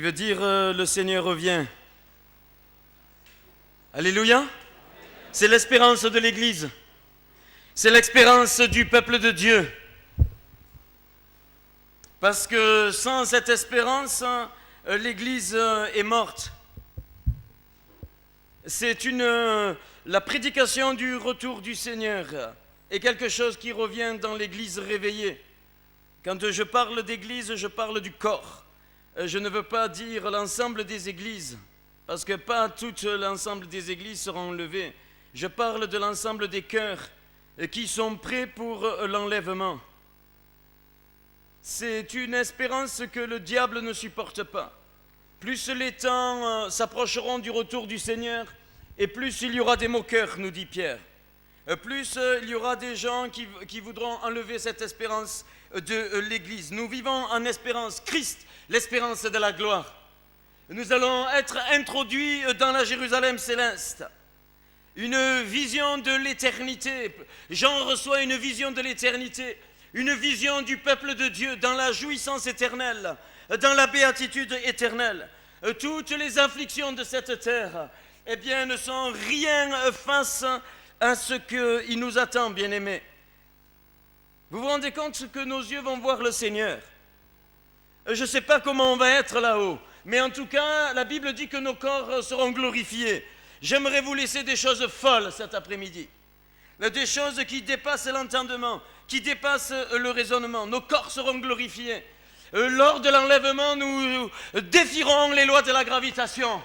veut dire le Seigneur revient. Alléluia. C'est l'espérance de l'Église. C'est l'espérance du peuple de Dieu. Parce que sans cette espérance, l'Église est morte. La prédication du retour du Seigneur est quelque chose qui revient dans l'Église réveillée. Quand je parle d'Église, je parle du corps. Je ne veux pas dire l'ensemble des églises, parce que pas tout l'ensemble des églises seront enlevées. Je parle de l'ensemble des cœurs qui sont prêts pour l'enlèvement. C'est une espérance que le diable ne supporte pas. Plus les temps s'approcheront du retour du Seigneur, et plus il y aura des moqueurs, nous dit Pierre. Plus il y aura des gens qui voudront enlever cette espérance de l'Église. Nous vivons en espérance. Christ, l'espérance de la gloire. Nous allons être introduits dans la Jérusalem céleste. Une vision de l'éternité. Jean reçoit une vision de l'éternité. Une vision du peuple de Dieu dans la jouissance éternelle, dans la béatitude éternelle. Toutes les afflictions de cette terre, ne sont rien face à ce qu'il nous attend, bien-aimés. Vous vous rendez compte que nos yeux vont voir le Seigneur? Je ne sais pas comment on va être là-haut, mais en tout cas, la Bible dit que nos corps seront glorifiés. J'aimerais vous laisser des choses folles cet après-midi. Des choses qui dépassent l'entendement, qui dépassent le raisonnement. Nos corps seront glorifiés. Lors de l'enlèvement, nous défierons les lois de la gravitation.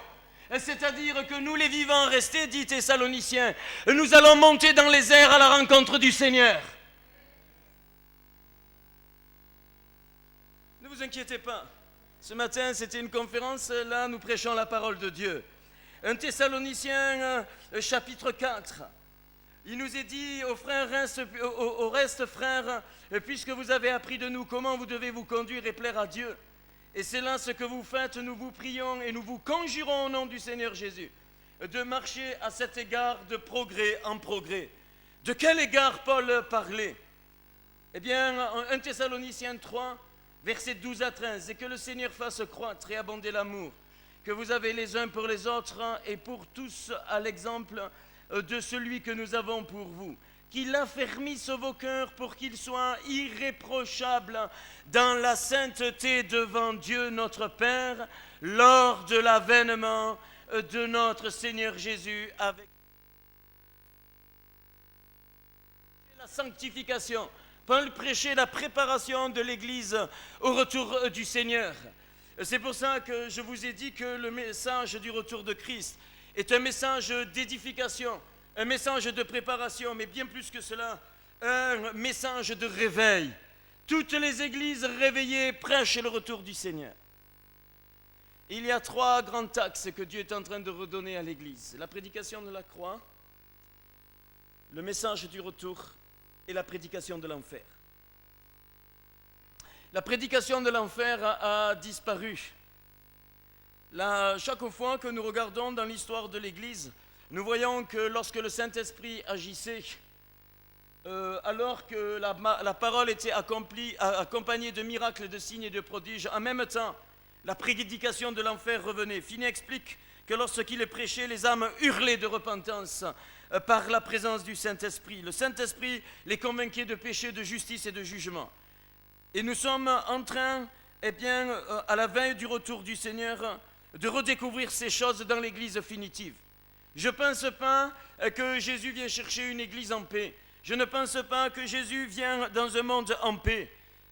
C'est-à-dire que nous, les vivants restés, dit Thessaloniciens, nous allons monter dans les airs à la rencontre du Seigneur. Ne vous inquiétez pas. Ce matin, c'était une conférence. Là, nous prêchons la parole de Dieu. 1 Thessaloniciens, chapitre 4. Il nous est dit au reste, frères, puisque vous avez appris de nous comment vous devez vous conduire et plaire à Dieu. Et c'est là ce que vous faites, nous vous prions et nous vous conjurons au nom du Seigneur Jésus de marcher à cet égard de progrès en progrès. De quel égard Paul parlait? En 1 Thessaloniciens 3, versets 12 à 13, et que le Seigneur fasse croître et abonder l'amour que vous avez les uns pour les autres et pour tous à l'exemple de celui que nous avons pour vous, qu'il affermisse vos cœurs pour qu'ils soient irréprochables dans la sainteté devant Dieu notre Père, lors de l'avènement de notre Seigneur Jésus avec la sanctification. Paul prêchait la préparation de l'Église au retour du Seigneur. C'est pour ça que je vous ai dit que le message du retour de Christ est un message d'édification, un message de préparation, mais bien plus que cela, un message de réveil. Toutes les églises réveillées prêchent le retour du Seigneur. Il y a 3 grands axes que Dieu est en train de redonner à l'église. La prédication de la croix, le message du retour et la prédication de l'enfer. La prédication de l'enfer a disparu. Chaque fois que nous regardons dans l'histoire de l'Église, nous voyons que lorsque le Saint-Esprit agissait, alors que la parole était accompagnée de miracles, de signes et de prodiges, en même temps, la prédication de l'enfer revenait. Finney explique que lorsqu'il est prêché, les âmes hurlaient de repentance par la présence du Saint-Esprit. Le Saint-Esprit les convainquait de péché, de justice et de jugement. Et nous sommes en train, à la veille du retour du Seigneur, de redécouvrir ces choses dans l'Église finitive. Je ne pense pas que Jésus vient chercher une Église en paix. Je ne pense pas que Jésus vient dans un monde en paix.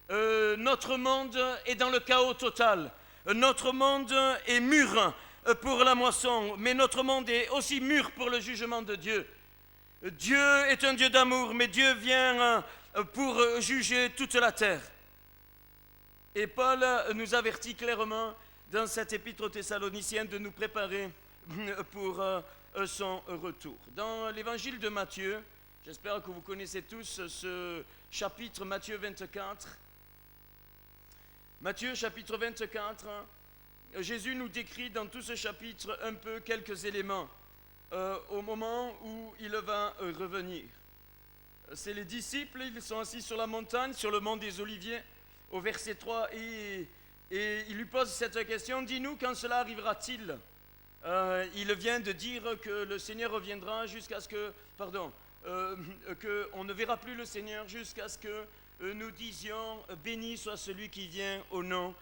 Notre monde est dans le chaos total. Notre monde est mûr pour la moisson, mais notre monde est aussi mûr pour le jugement de Dieu. Dieu est un Dieu d'amour, mais Dieu vient pour juger toute la terre. Et Paul nous avertit clairement dans cette épître aux Thessaloniciens de nous préparer pour son retour. Dans l'évangile de Matthieu, j'espère que vous connaissez tous ce chapitre, Matthieu 24. Matthieu chapitre 24, Jésus nous décrit dans tout ce chapitre un peu quelques éléments au moment où il va revenir. C'est les disciples, ils sont assis sur la montagne, sur le mont des Oliviers. Au verset 3, Et il lui pose cette question, dis-nous quand cela arrivera-t-il? Il vient de dire que le Seigneur reviendra jusqu'à ce que, qu'on ne verra plus le Seigneur jusqu'à ce que nous disions, béni soit celui qui vient au nom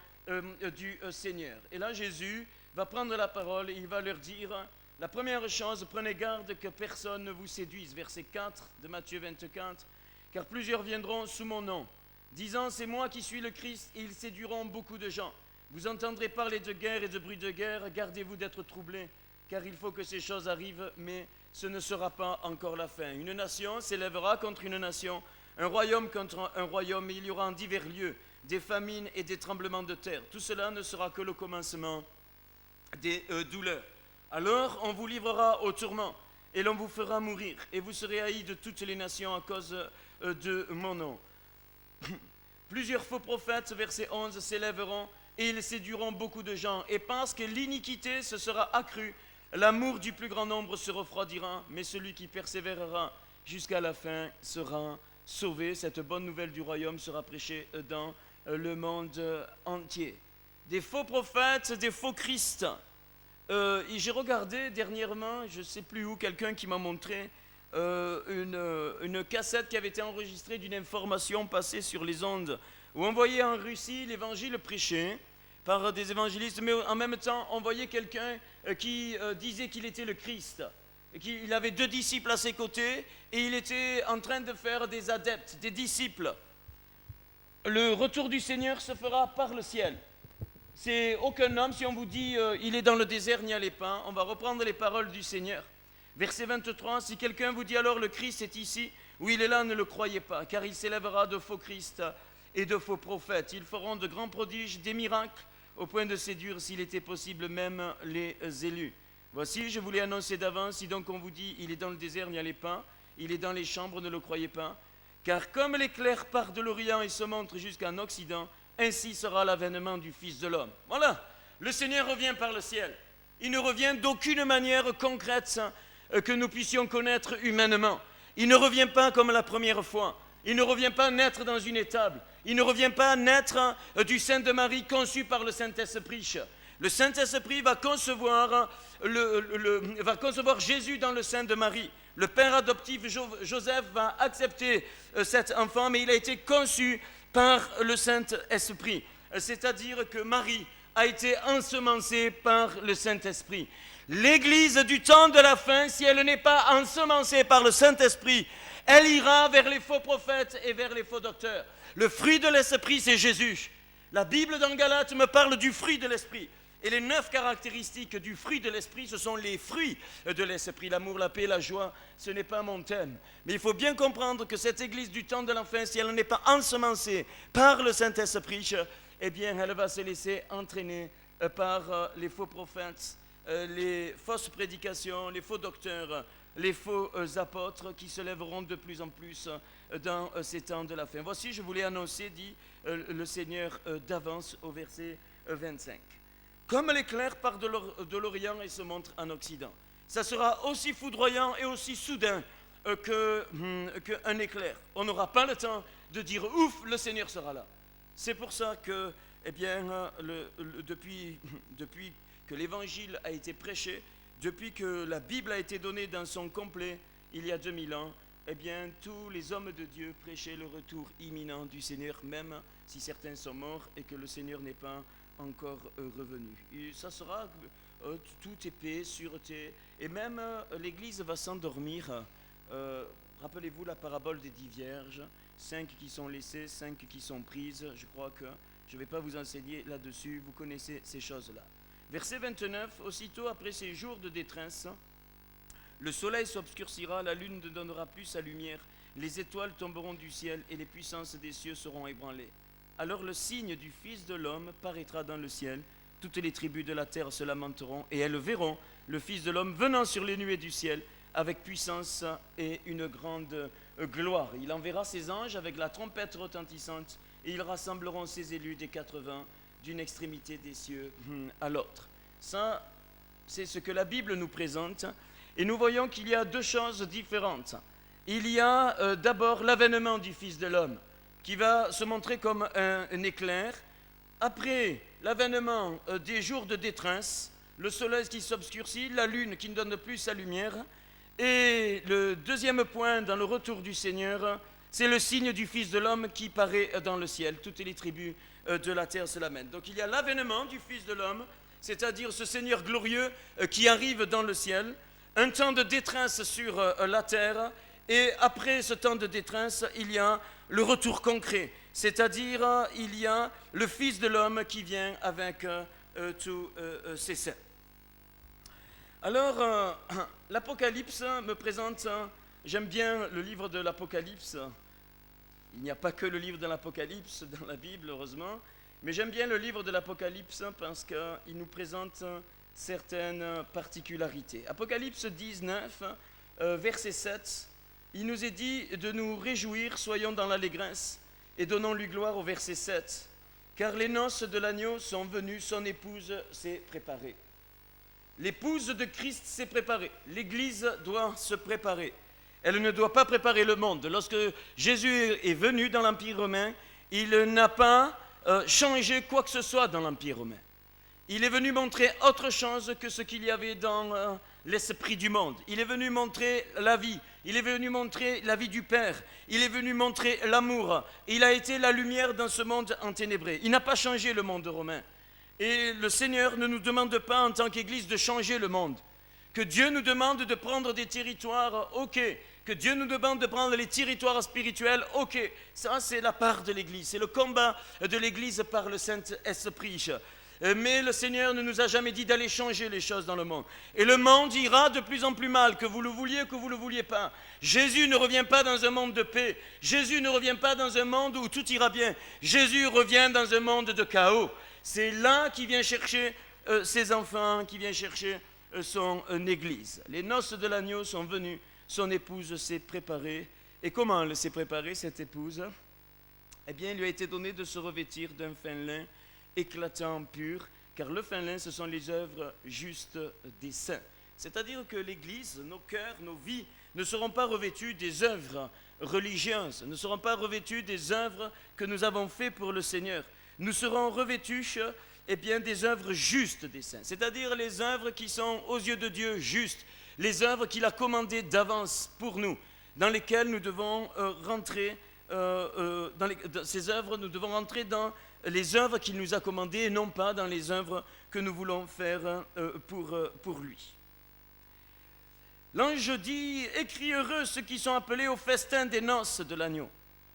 du Seigneur. Et là, Jésus va prendre la parole et il va leur dire, la première chose, prenez garde que personne ne vous séduise. Verset 4 de Matthieu 24, car plusieurs viendront sous mon nom, disant, c'est moi qui suis le Christ, et ils séduiront beaucoup de gens. Vous entendrez parler de guerre et de bruit de guerre, gardez-vous d'être troublés, car il faut que ces choses arrivent, mais ce ne sera pas encore la fin. Une nation s'élèvera contre une nation, un royaume contre un royaume, et il y aura en divers lieux des famines et des tremblements de terre. Tout cela ne sera que le commencement des douleurs. Alors on vous livrera au tourment, et l'on vous fera mourir, et vous serez haïs de toutes les nations à cause de mon nom. Plusieurs faux prophètes, verset 11, s'élèveront, et ils séduiront beaucoup de gens. Et parce que l'iniquité se sera accrue, l'amour du plus grand nombre se refroidira, mais celui qui persévérera jusqu'à la fin sera sauvé. Cette bonne nouvelle du royaume sera prêchée dans le monde entier. Des faux prophètes, des faux Christ. Et j'ai regardé dernièrement, je ne sais plus où, quelqu'un qui m'a montré une cassette qui avait été enregistrée d'une information passée sur les ondes, où on voyait en Russie l'évangile prêché par des évangélistes, mais en même temps on voyait quelqu'un qui disait qu'il était le Christ, et qu'il avait 2 disciples à ses côtés, et il était en train de faire des adeptes, des disciples. Le retour du Seigneur se fera par le ciel. C'est aucun homme, si on vous dit il est dans le désert, n'y allez pas. On va reprendre les paroles du Seigneur. Verset 23, si quelqu'un vous dit alors le Christ est ici, ou il est là, ne le croyez pas, car il s'élèvera de faux Christ et de faux prophètes. Ils feront de grands prodiges, des miracles, au point de séduire, s'il était possible, même les élus. Voici, je vous l'ai annoncé d'avance, si donc on vous dit il est dans le désert, n'y allez pas, il est dans les chambres, ne le croyez pas, car comme l'éclair part de l'Orient et se montre jusqu'en Occident, ainsi sera l'avènement du Fils de l'homme. Voilà, le Seigneur revient par le ciel. Il ne revient d'aucune manière concrète que nous puissions connaître humainement. Il ne revient pas comme la première fois. Il ne revient pas naître dans une étable. Il ne revient pas naître du sein de Marie conçu par le Saint-Esprit. Le Saint-Esprit va concevoir Jésus dans le sein de Marie. Le père adoptif Joseph va accepter cet enfant, mais il a été conçu par le Saint-Esprit. C'est-à-dire que Marie a été ensemencée par le Saint-Esprit. L'Église du temps de la fin, si elle n'est pas ensemencée par le Saint-Esprit, elle ira vers les faux prophètes et vers les faux docteurs. Le fruit de l'Esprit, c'est Jésus. La Bible dans Galates me parle du fruit de l'Esprit. Et les 9 caractéristiques du fruit de l'Esprit, ce sont les fruits de l'Esprit. L'amour, la paix, la joie, ce n'est pas mon thème. Mais il faut bien comprendre que cette Église du temps de la fin, si elle n'est pas ensemencée par le Saint-Esprit, eh bien, elle va se laisser entraîner par les faux prophètes, les fausses prédications, les faux docteurs, les faux apôtres qui se lèveront de plus en plus dans ces temps de la fin. Voici, je vous l'ai annoncé, dit le Seigneur d'avance au verset 25. Comme l'éclair part de l'Orient et se montre en Occident. Ça sera aussi foudroyant et aussi soudain qu'un éclair. On n'aura pas le temps de dire « ouf, le Seigneur sera là ». C'est pour ça que, eh bien, depuis que l'Évangile a été prêché, depuis que la Bible a été donnée dans son complet, il y a 2000 ans, eh bien, tous les hommes de Dieu prêchaient le retour imminent du Seigneur, même si certains sont morts et que le Seigneur n'est pas encore revenu. Et ça sera tout est paix, sûreté, et même l'Église va s'endormir. Rappelez-vous la parabole des 10 vierges, 5 qui sont laissées, 5 qui sont prises. Je crois que je ne vais pas vous enseigner là-dessus, vous connaissez ces choses-là. Verset 29, aussitôt après ces jours de détresse, le soleil s'obscurcira, la lune ne donnera plus sa lumière, les étoiles tomberont du ciel et les puissances des cieux seront ébranlées. Alors le signe du Fils de l'homme paraîtra dans le ciel, toutes les tribus de la terre se lamenteront et elles verront le Fils de l'homme venant sur les nuées du ciel avec puissance et une grande gloire. Il enverra ses anges avec la trompette retentissante et ils rassembleront ses élus des 4 vents d'une extrémité des cieux à l'autre. Ça, c'est ce que la Bible nous présente et nous voyons qu'il y a 2 choses différentes. Il y a d'abord l'avènement du Fils de l'homme qui va se montrer comme un éclair. Après l'avènement des jours de détresse, le soleil qui s'obscurcit, la lune qui ne donne plus sa lumière. Et le deuxième point dans le retour du Seigneur, c'est le signe du Fils de l'homme qui paraît dans le ciel. Toutes les tribus de la terre se l'amènent. Donc il y a l'avènement du Fils de l'homme, c'est-à-dire ce Seigneur glorieux qui arrive dans le ciel, un temps de détresse sur la terre, et après ce temps de détresse, il y a le retour concret, c'est-à-dire il y a le Fils de l'homme qui vient avec tous ses saints. Alors, l'Apocalypse me présente, j'aime bien le livre de l'Apocalypse. Il n'y a pas que le livre de l'Apocalypse dans la Bible, heureusement, mais j'aime bien le livre de l'Apocalypse parce qu'il nous présente certaines particularités. Apocalypse 19, verset 7, il nous est dit de nous réjouir, soyons dans l'allégresse, et donnons-lui gloire au verset 7. Car les noces de l'agneau sont venues, son épouse s'est préparée. L'épouse de Christ s'est préparée. L'Église doit se préparer. Elle ne doit pas préparer le monde. Lorsque Jésus est venu dans l'Empire romain, il n'a pas changé quoi que ce soit dans l'Empire romain. Il est venu montrer autre chose que ce qu'il y avait dans l'esprit du monde. Il est venu montrer la vie. Il est venu montrer la vie du Père. Il est venu montrer l'amour. Il a été la lumière dans ce monde enténébré. Il n'a pas changé le monde romain. Et le Seigneur ne nous demande pas en tant qu'Église de changer le monde. Que Dieu nous demande de prendre des territoires, ok. Que Dieu nous demande de prendre les territoires spirituels, ok. Ça, c'est la part de l'Église. C'est le combat de l'Église par le Saint-Esprit. Mais le Seigneur ne nous a jamais dit d'aller changer les choses dans le monde. Et le monde ira de plus en plus mal, que vous le vouliez, que vous ne le vouliez pas. Jésus ne revient pas dans un monde de paix. Jésus ne revient pas dans un monde où tout ira bien. Jésus revient dans un monde de chaos. C'est là qu'il vient chercher ses enfants, qu'il vient chercher son église. Les noces de l'agneau sont venues, son épouse s'est préparée. Et comment elle s'est préparée, cette épouse? Eh bien, il lui a été donné de se revêtir d'un fin lin éclatant, pur, car le fin lin, ce sont les œuvres justes des saints. C'est-à-dire que l'Église, nos cœurs, nos vies, ne seront pas revêtus des œuvres religieuses, ne seront pas revêtus des œuvres que nous avons faites pour le Seigneur. Nous serons revêtus des œuvres justes des saints, c'est-à-dire les œuvres qui sont aux yeux de Dieu justes, les œuvres qu'il a commandées d'avance pour nous, dans lesquelles nous devons rentrer, ces œuvres, nous devons rentrer dans les œuvres qu'il nous a commandées et non pas dans les œuvres que nous voulons faire pour lui. L'ange dit, écris heureux ceux qui sont appelés au festin des noces de l'agneau.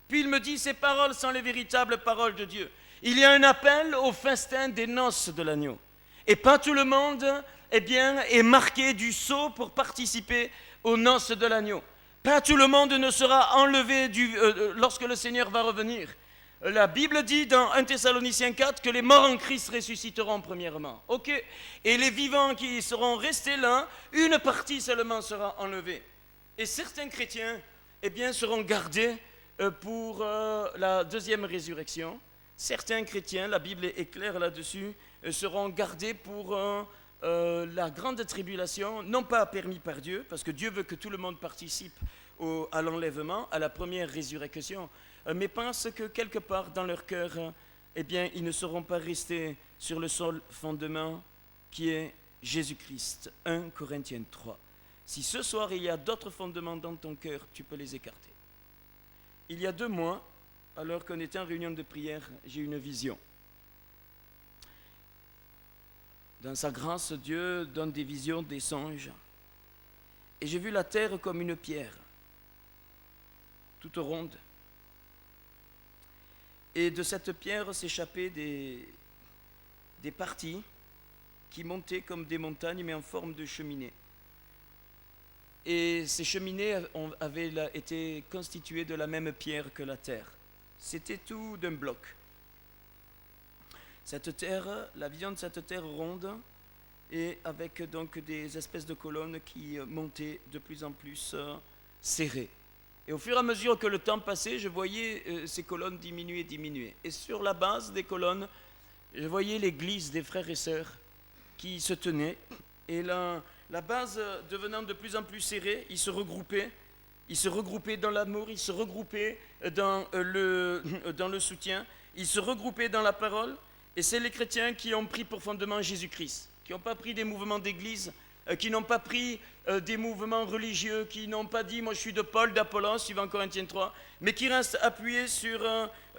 Puis il me dit, ces paroles sont les véritables paroles de Dieu. Il y a un appel au festin des noces de l'agneau. Et pas tout le monde est marqué du sceau pour participer aux noces de l'agneau. Pas tout le monde ne sera enlevé lorsque le Seigneur va revenir. La Bible dit dans 1 Thessaloniciens 4 que les morts en Christ ressusciteront premièrement. Ok. Et les vivants qui seront restés là, une partie seulement sera enlevée. Et certains chrétiens seront gardés pour la deuxième résurrection. Certains chrétiens, la Bible est claire là-dessus, seront gardés pour la grande tribulation, non pas permis par Dieu, parce que Dieu veut que tout le monde participe à l'enlèvement, à la première résurrection, mais pense que quelque part dans leur cœur, ils ne seront pas restés sur le seul fondement qui est Jésus-Christ. 1 Corinthiens 3. Si ce soir il y a d'autres fondements dans ton cœur, tu peux les écarter. Il y a 2 mois, alors qu'on était en réunion de prière, j'ai eu une vision. Dans sa grâce, Dieu donne des visions, des songes. Et j'ai vu la terre comme une pierre, toute ronde. Et de cette pierre s'échappaient des parties qui montaient comme des montagnes, mais en forme de cheminée. Et ces cheminées avaient été constituées de la même pierre que la terre. C'était tout d'un bloc. Cette terre, la vision de cette terre ronde, et avec donc des espèces de colonnes qui montaient de plus en plus serrées. Et au fur et à mesure que le temps passait, je voyais ces colonnes diminuer. Et sur la base des colonnes, je voyais l'église des frères et sœurs qui se tenaient. Et la base devenant de plus en plus serrée, ils se regroupaient dans l'amour, ils se regroupaient dans le soutien, ils se regroupaient dans la parole, Et c'est les chrétiens qui ont pris pour fondement Jésus-Christ, qui n'ont pas pris des mouvements d'église, qui n'ont pas pris des mouvements religieux, qui n'ont pas dit « moi je suis de Paul, d'Apollon », suivant Corinthiens 3, mais qui restent appuyés sur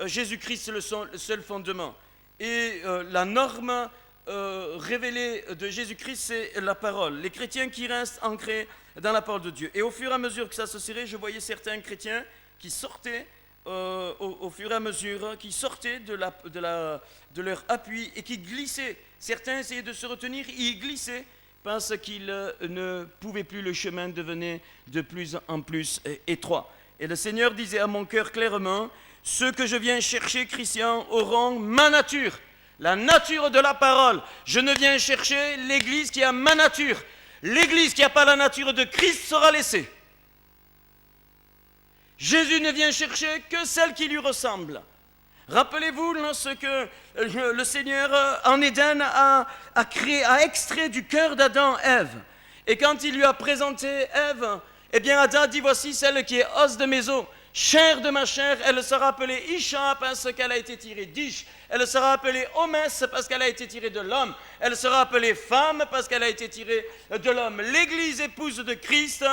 Jésus-Christ, le seul fondement. Et la norme révélée de Jésus-Christ, c'est la parole. Les chrétiens qui restent ancrés dans la parole de Dieu. Et au fur et à mesure que ça se serrait, je voyais certains chrétiens qui sortaient au fur et à mesure, qui sortaient de leur appui et qui glissaient. Certains essayaient de se retenir, ils glissaient parce qu'ils ne pouvaient plus, le chemin devenait de plus en plus étroit. Et le Seigneur disait à mon cœur clairement, ceux que je viens chercher, Christian, auront ma nature, la nature de la parole. Je ne viens chercher l'église qui a ma nature. L'église qui n'a pas la nature de Christ sera laissée. Jésus ne vient chercher que celle qui lui ressemble. Rappelez-vous lorsque le Seigneur en Éden a extrait du cœur d'Adam Ève. Et quand il lui a présenté Ève, eh bien Adam a dit, voici celle qui est os de mes os, chair de ma chair, elle sera appelée Isha parce qu'elle a été tirée d'Ish. Elle sera appelée Homès parce qu'elle a été tirée de l'homme. Elle sera appelée femme parce qu'elle a été tirée de l'homme. L'Église épouse de Christ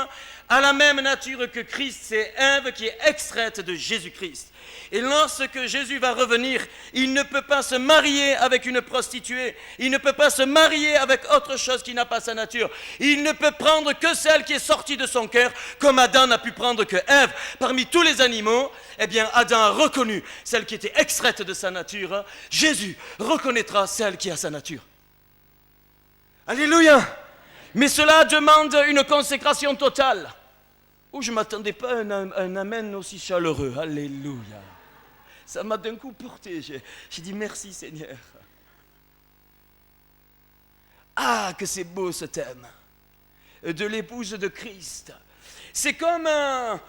a la même nature que Christ. C'est Ève qui est extraite de Jésus-Christ. Et lorsque Jésus va revenir, il ne peut pas se marier avec une prostituée. Il ne peut pas se marier avec autre chose qui n'a pas sa nature. Il ne peut prendre que celle qui est sortie de son cœur, comme Adam n'a pu prendre que Ève. Parmi tous les animaux, eh bien Adam a reconnu celle qui était extraite de sa nature. Jésus reconnaîtra celle qui a sa nature. Alléluia! Mais cela demande une consécration totale. Oh, je ne m'attendais pas à un amen aussi chaleureux. Alléluia! Ça m'a d'un coup porté. J'ai dit merci Seigneur. Ah, que c'est beau ce thème de l'épouse de Christ. C'est comme,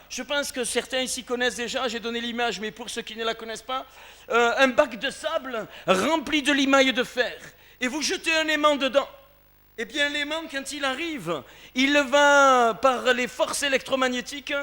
je pense que certains ici connaissent déjà, j'ai donné l'image, mais pour ceux qui ne la connaissent pas, un bac de sable rempli de limaille de fer. Et vous jetez un aimant dedans. Eh bien l'aimant, quand il arrive, il va, par les forces électromagnétiques,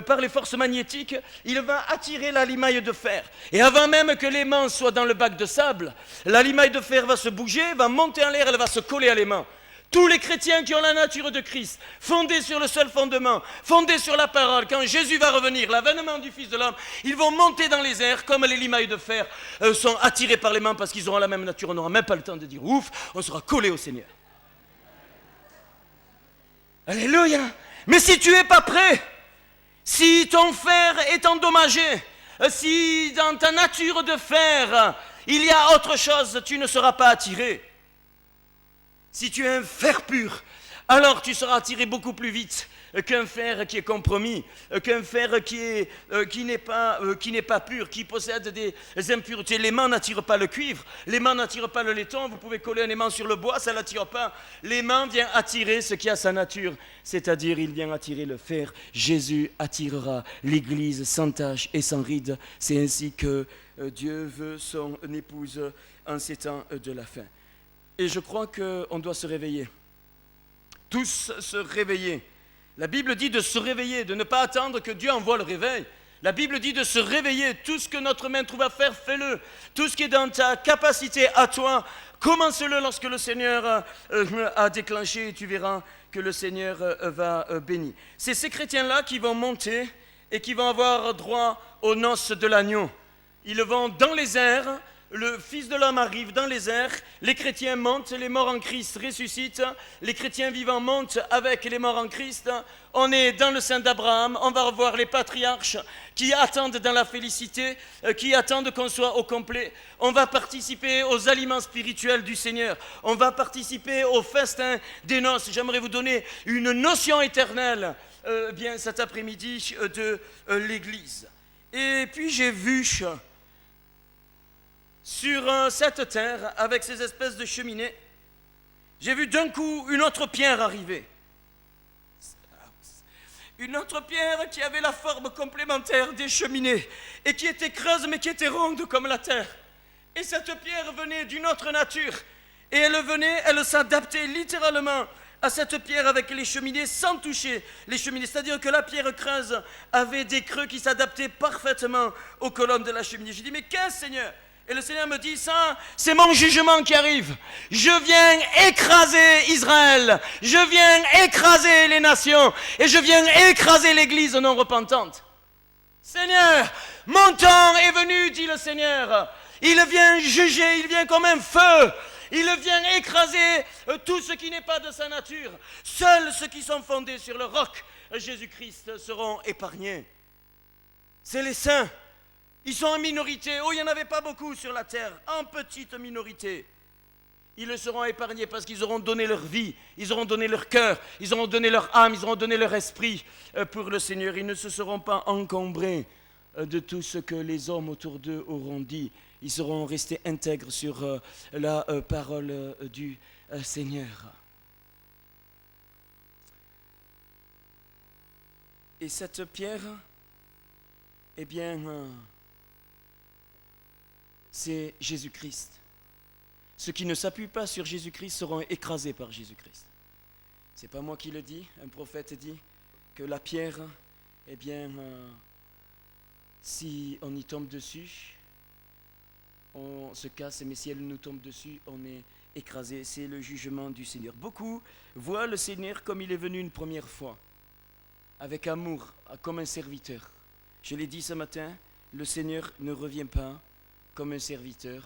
par les forces magnétiques, il va attirer la limaille de fer. Et avant même que l'aimant soit dans le bac de sable, la limaille de fer va se bouger, va monter en l'air, elle va se coller à l'aimant. Tous les chrétiens qui ont la nature de Christ, fondés sur le seul fondement, fondés sur la parole, quand Jésus va revenir, l'avènement du Fils de l'homme, ils vont monter dans les airs comme les limailles de fer sont attirées par l'aimant parce qu'ils auront la même nature. On n'aura même pas le temps de dire ouf, on sera collé au Seigneur. Alléluia! Mais si tu n'es pas prêt, si ton fer est endommagé, si dans ta nature de fer, il y a autre chose, tu ne seras pas attiré. Si tu es un fer pur, alors tu seras attiré beaucoup plus vite qu'un fer qui est compromis, qu'un fer qui n'est pas pur, qui possède des impuretés. L'aimant n'attire pas le cuivre, l'aimant n'attire pas le laiton. Vous pouvez coller un aimant sur le bois, ça ne l'attire pas. L'aimant vient attirer ce qui a sa nature, c'est-à-dire il vient attirer le fer. Jésus attirera l'Église sans tache et sans ride. C'est ainsi que Dieu veut son épouse en ces temps de la fin. Et je crois qu'on doit se réveiller. Tous se réveiller. La Bible dit de se réveiller, de ne pas attendre que Dieu envoie le réveil. La Bible dit de se réveiller. Tout ce que notre main trouve à faire, fais-le. Tout ce qui est dans ta capacité à toi, commence-le lorsque le Seigneur a déclenché et tu verras que le Seigneur va bénir. C'est ces chrétiens-là qui vont monter et qui vont avoir droit aux noces de l'agneau. Ils vont dans les airs. Le Fils de l'homme arrive dans les airs, les chrétiens montent, les morts en Christ ressuscitent, les chrétiens vivants montent avec les morts en Christ. On est dans le sein d'Abraham, on va revoir les patriarches qui attendent dans la félicité, qui attendent qu'on soit au complet. On va participer aux aliments spirituels du Seigneur, on va participer au festin des noces. J'aimerais vous donner une notion éternelle bien cet après-midi de l'Église. Et puis j'ai vu sur cette terre, avec ces espèces de cheminées, j'ai vu d'un coup une autre pierre arriver. Une autre pierre qui avait la forme complémentaire des cheminées et qui était creuse mais qui était ronde comme la terre. Et cette pierre venait d'une autre nature et elle s'adaptait littéralement à cette pierre avec les cheminées sans toucher les cheminées. C'est-à-dire que la pierre creuse avait des creux qui s'adaptaient parfaitement aux colonnes de la cheminée. J'ai dit, mais qu'est-ce, Seigneur? Et le Seigneur me dit, ça, c'est mon jugement qui arrive. Je viens écraser Israël. Je viens écraser les nations. Et je viens écraser l'Église non repentante. Seigneur, mon temps est venu, dit le Seigneur. Il vient juger, il vient comme un feu. Il vient écraser tout ce qui n'est pas de sa nature. Seuls ceux qui sont fondés sur le roc, Jésus-Christ, seront épargnés. C'est les saints. Ils sont en minorité. Oh, il n'y en avait pas beaucoup sur la terre. En petite minorité. Ils le seront épargnés parce qu'ils auront donné leur vie. Ils auront donné leur cœur. Ils auront donné leur âme. Ils auront donné leur esprit pour le Seigneur. Ils ne se seront pas encombrés de tout ce que les hommes autour d'eux auront dit. Ils seront restés intègres sur la parole du Seigneur. Et cette pierre, eh bien, c'est Jésus-Christ. Ceux qui ne s'appuient pas sur Jésus-Christ seront écrasés par Jésus-Christ. C'est pas moi qui le dis, un prophète dit que la pierre, eh bien, si on y tombe dessus, on se casse, mais si elle nous tombe dessus, on est écrasé. C'est le jugement du Seigneur. Beaucoup voient le Seigneur comme il est venu une première fois, avec amour, comme un serviteur. Je l'ai dit ce matin, le Seigneur ne revient pas comme un serviteur,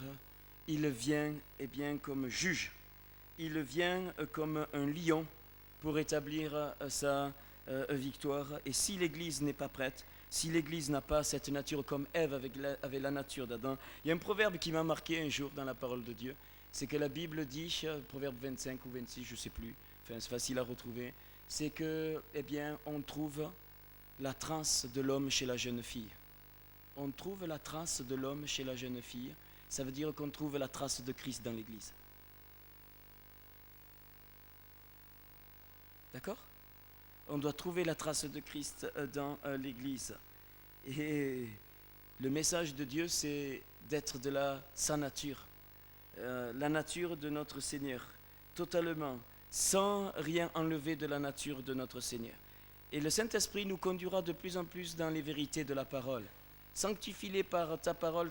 il vient eh bien, comme juge. Il vient comme un lion pour établir sa victoire. Et si l'Église n'est pas prête, si l'Église n'a pas cette nature comme Ève avec la nature d'Adam, il y a un proverbe qui m'a marqué un jour dans la parole de Dieu, c'est que la Bible dit, proverbe 25 ou 26, je ne sais plus, enfin c'est facile à retrouver, c'est que, eh bien, on trouve la trace de l'homme chez la jeune fille. On trouve la trace de l'homme chez la jeune fille, ça veut dire qu'on trouve la trace de Christ dans l'Église. D'accord ? On doit trouver la trace de Christ dans l'Église. Et le message de Dieu, c'est d'être de sa nature. La nature de notre Seigneur, totalement, sans rien enlever de la nature de notre Seigneur. Et le Saint-Esprit nous conduira de plus en plus dans les vérités de la parole. Sanctifie-les par ta parole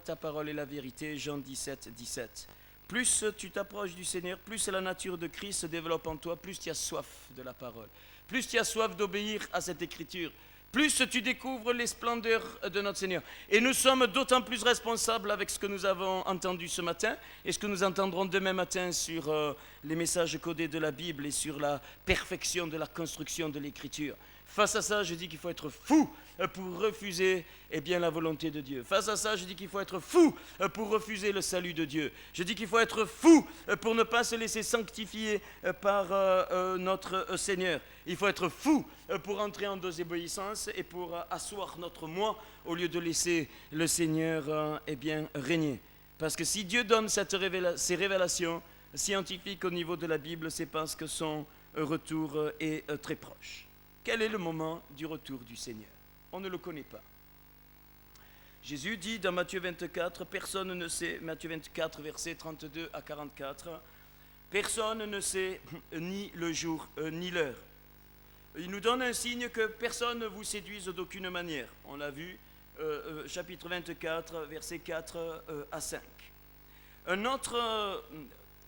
est la vérité, Jean 17, 17. Plus tu t'approches du Seigneur, plus la nature de Christ se développe en toi, plus tu as soif de la parole. Plus tu as soif d'obéir à cette écriture, plus tu découvres les splendeurs de notre Seigneur. Et nous sommes d'autant plus responsables avec ce que nous avons entendu ce matin et ce que nous entendrons demain matin sur les messages codés de la Bible et sur la perfection de la construction de l'écriture. Face à ça, je dis qu'il faut être fou pour refuser la volonté de Dieu. Face à ça, je dis qu'il faut être fou pour refuser le salut de Dieu. Je dis qu'il faut être fou pour ne pas se laisser sanctifier par notre Seigneur. Il faut être fou pour entrer en désobéissance et pour asseoir notre moi au lieu de laisser le Seigneur régner. Parce que si Dieu donne ces révélations scientifiques au niveau de la Bible, c'est parce que son retour est très proche. Quel est le moment du retour du Seigneur ? On ne le connaît pas. Jésus dit dans Matthieu 24, personne ne sait, Matthieu 24, versets 32 à 44, personne ne sait ni le jour ni l'heure. Il nous donne un signe que personne ne vous séduise d'aucune manière. On l'a vu, chapitre 24, versets 4 à 5.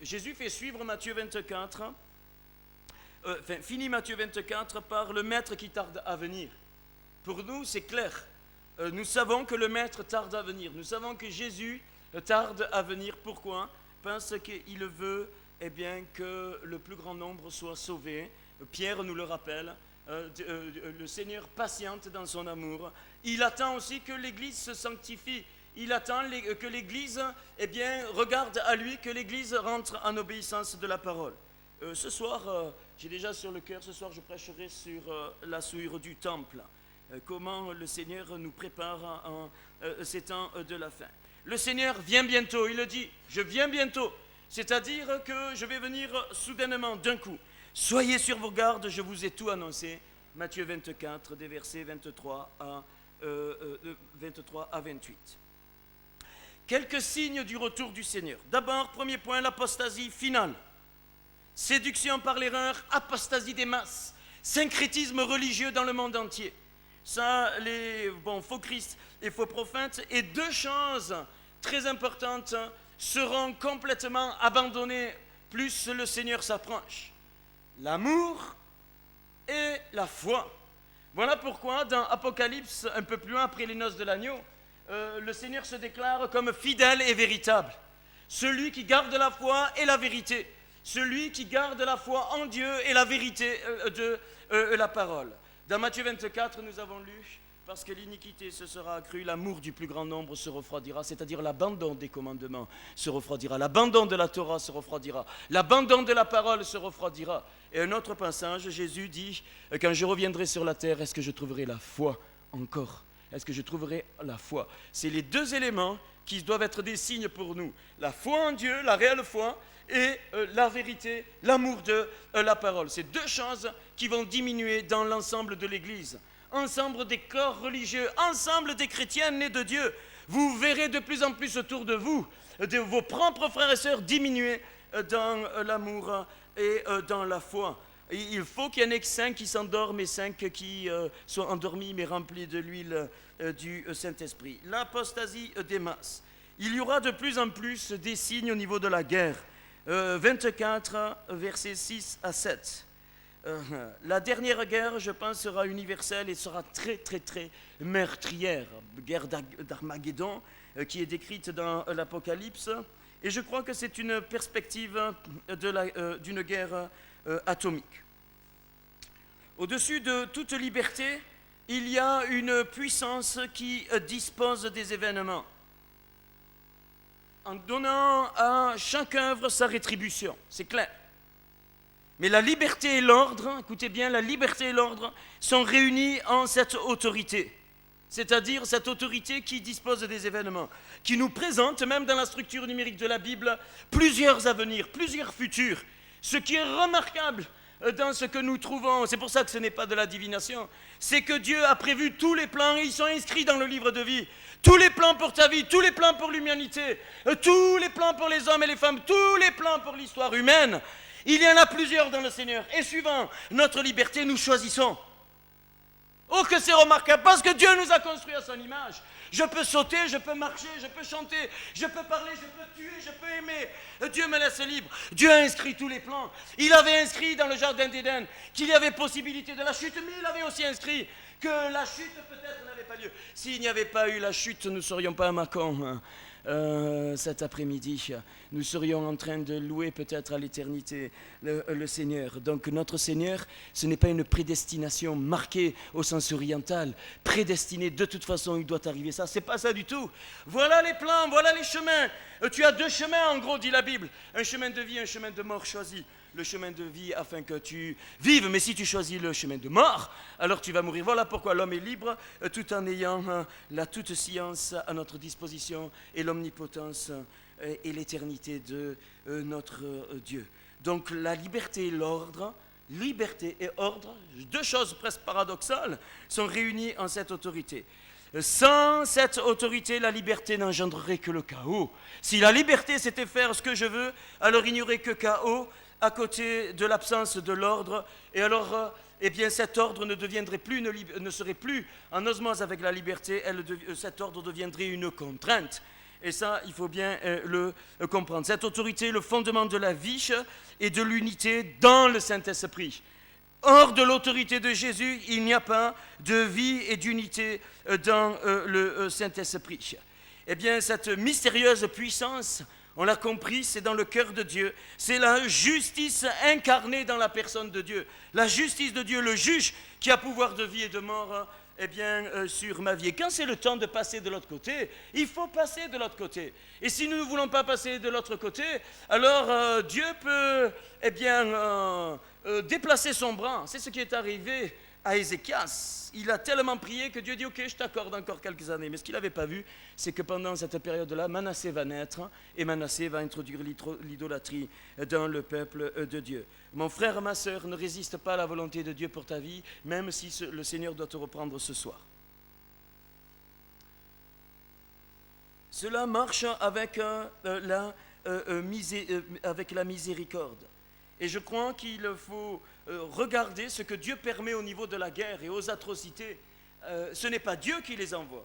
Jésus fait suivre Matthieu 24, finit Matthieu 24 par le maître qui tarde à venir. Pour nous, c'est clair. Nous savons que le maître tarde à venir. Nous savons que Jésus tarde à venir. Pourquoi ? Parce qu'il veut que le plus grand nombre soit sauvé. Pierre nous le rappelle. Le Seigneur patiente dans son amour. Il attend aussi que l'Église se sanctifie. Il attend que l'Église regarde à lui, que l'Église rentre en obéissance de la parole. Ce soir, j'ai déjà sur le cœur, ce soir je prêcherai sur la souillure du temple. Comment le Seigneur nous prépare en ces temps de la fin. Le Seigneur vient bientôt, il le dit, je viens bientôt. C'est-à-dire que je vais venir soudainement, d'un coup. Soyez sur vos gardes, je vous ai tout annoncé. Matthieu 24, des versets 23 à 28. Quelques signes du retour du Seigneur. D'abord, premier point, l'apostasie finale. Séduction par l'erreur, apostasie des masses, syncrétisme religieux dans le monde entier. Ça, les faux Christ et faux prophètes, et deux choses très importantes seront complètement abandonnées plus le Seigneur s'approche. L'amour et la foi. Voilà pourquoi dans Apocalypse, un peu plus loin après les noces de l'agneau, le Seigneur se déclare comme fidèle et véritable. Celui qui garde la foi et la vérité. Celui qui garde la foi en Dieu et la vérité de la parole. Dans Matthieu 24, nous avons lu, parce que l'iniquité se sera accrue, l'amour du plus grand nombre se refroidira, c'est-à-dire l'abandon des commandements se refroidira, l'abandon de la Torah se refroidira, l'abandon de la parole se refroidira. Et un autre passage, Jésus dit, quand je reviendrai sur la terre, est-ce que je trouverai la foi encore ? Est-ce que je trouverai la foi ? C'est les deux éléments qui doivent être des signes pour nous. La foi en Dieu, la réelle foi, et la vérité, l'amour de la parole. C'est deux choses qui vont diminuer dans l'ensemble de l'Église. Ensemble des corps religieux, ensemble des chrétiens nés de Dieu. Vous verrez de plus en plus autour de vous, de vos propres frères et sœurs diminuer dans l'amour et dans la foi. Et il faut qu'il y en ait 5 qui s'endorment et 5 qui soient endormis mais remplis de l'huile du Saint-Esprit. L'apostasie des masses. Il y aura de plus en plus des signes au niveau de la guerre. 24, versets 6 à 7. La dernière guerre, je pense, sera universelle et sera très, très, très meurtrière. Guerre d'Armageddon, qui est décrite dans l'Apocalypse. Et je crois que c'est une perspective d'une guerre atomique. Au-dessus de toute liberté, il y a une puissance qui dispose des événements, en donnant à chaque œuvre sa rétribution, c'est clair. Mais la liberté et l'ordre, écoutez bien, la liberté et l'ordre sont réunis en cette autorité. C'est-à-dire cette autorité qui dispose des événements, qui nous présente, même dans la structure numérique de la Bible, plusieurs avenirs, plusieurs futurs. Ce qui est remarquable dans ce que nous trouvons, c'est pour ça que ce n'est pas de la divination, c'est que Dieu a prévu tous les plans et ils sont inscrits dans le livre de vie. Tous les plans pour ta vie, tous les plans pour l'humanité, tous les plans pour les hommes et les femmes, tous les plans pour l'histoire humaine. Il y en a plusieurs dans le Seigneur. Et suivant notre liberté, nous choisissons. Oh, que c'est remarquable, parce que Dieu nous a construits à son image. Je peux sauter, je peux marcher, je peux chanter, je peux parler, je peux tuer, je peux aimer. Dieu me laisse libre. Dieu a inscrit tous les plans. Il avait inscrit dans le jardin d'Éden qu'il y avait possibilité de la chute, mais il avait aussi inscrit que la chute peut-être n'avait pas lieu. S'il n'y avait pas eu la chute, nous ne serions pas à Mâcon cet après-midi. Nous serions en train de louer peut-être à l'éternité le Seigneur. Donc notre Seigneur, ce n'est pas une prédestination marquée au sens oriental. Prédestiné, de toute façon, il doit arriver ça. C'est pas ça du tout. Voilà les plans, voilà les chemins. Tu as 2 chemins en gros, dit la Bible. Un chemin de vie, un chemin de mort choisi. Le chemin de vie afin que tu vives, mais si tu choisis le chemin de mort, alors tu vas mourir. Voilà pourquoi l'homme est libre, tout en ayant la toute science à notre disposition et l'omnipotence et l'éternité de notre Dieu. Donc la liberté et l'ordre, liberté et ordre, 2 choses presque paradoxales, sont réunies en cette autorité. Sans cette autorité, la liberté n'engendrerait que le chaos. Si la liberté c'était faire ce que je veux, alors il n'y aurait que chaos à côté de l'absence de l'ordre, et alors eh bien, cet ordre ne serait plus en osmose avec la liberté, cet ordre deviendrait une contrainte. Et ça, il faut bien le comprendre. Cette autorité est le fondement de la vie et de l'unité dans le Saint-Esprit. Hors de l'autorité de Jésus, il n'y a pas de vie et d'unité dans le Saint-Esprit. Eh bien, cette mystérieuse puissance, on l'a compris, c'est dans le cœur de Dieu. C'est la justice incarnée dans la personne de Dieu. La justice de Dieu, le juge qui a pouvoir de vie et de mort, sur ma vie. Et quand c'est le temps de passer de l'autre côté, il faut passer de l'autre côté. Et si nous ne voulons pas passer de l'autre côté, alors Dieu peut, déplacer son bras. C'est ce qui est arrivé à Ézéchias. Il a tellement prié que Dieu dit « Ok, je t'accorde encore quelques années ». Mais ce qu'il n'avait pas vu, c'est que pendant cette période-là, Manassé va naître et Manassé va introduire l'idolâtrie dans le peuple de Dieu. Mon frère, ma sœur, ne résiste pas à la volonté de Dieu pour ta vie, même si le Seigneur doit te reprendre ce soir. Cela marche avec la miséricorde. Et je crois qu'il faut regarder ce que Dieu permet au niveau de la guerre et aux atrocités. Ce n'est pas Dieu qui les envoie.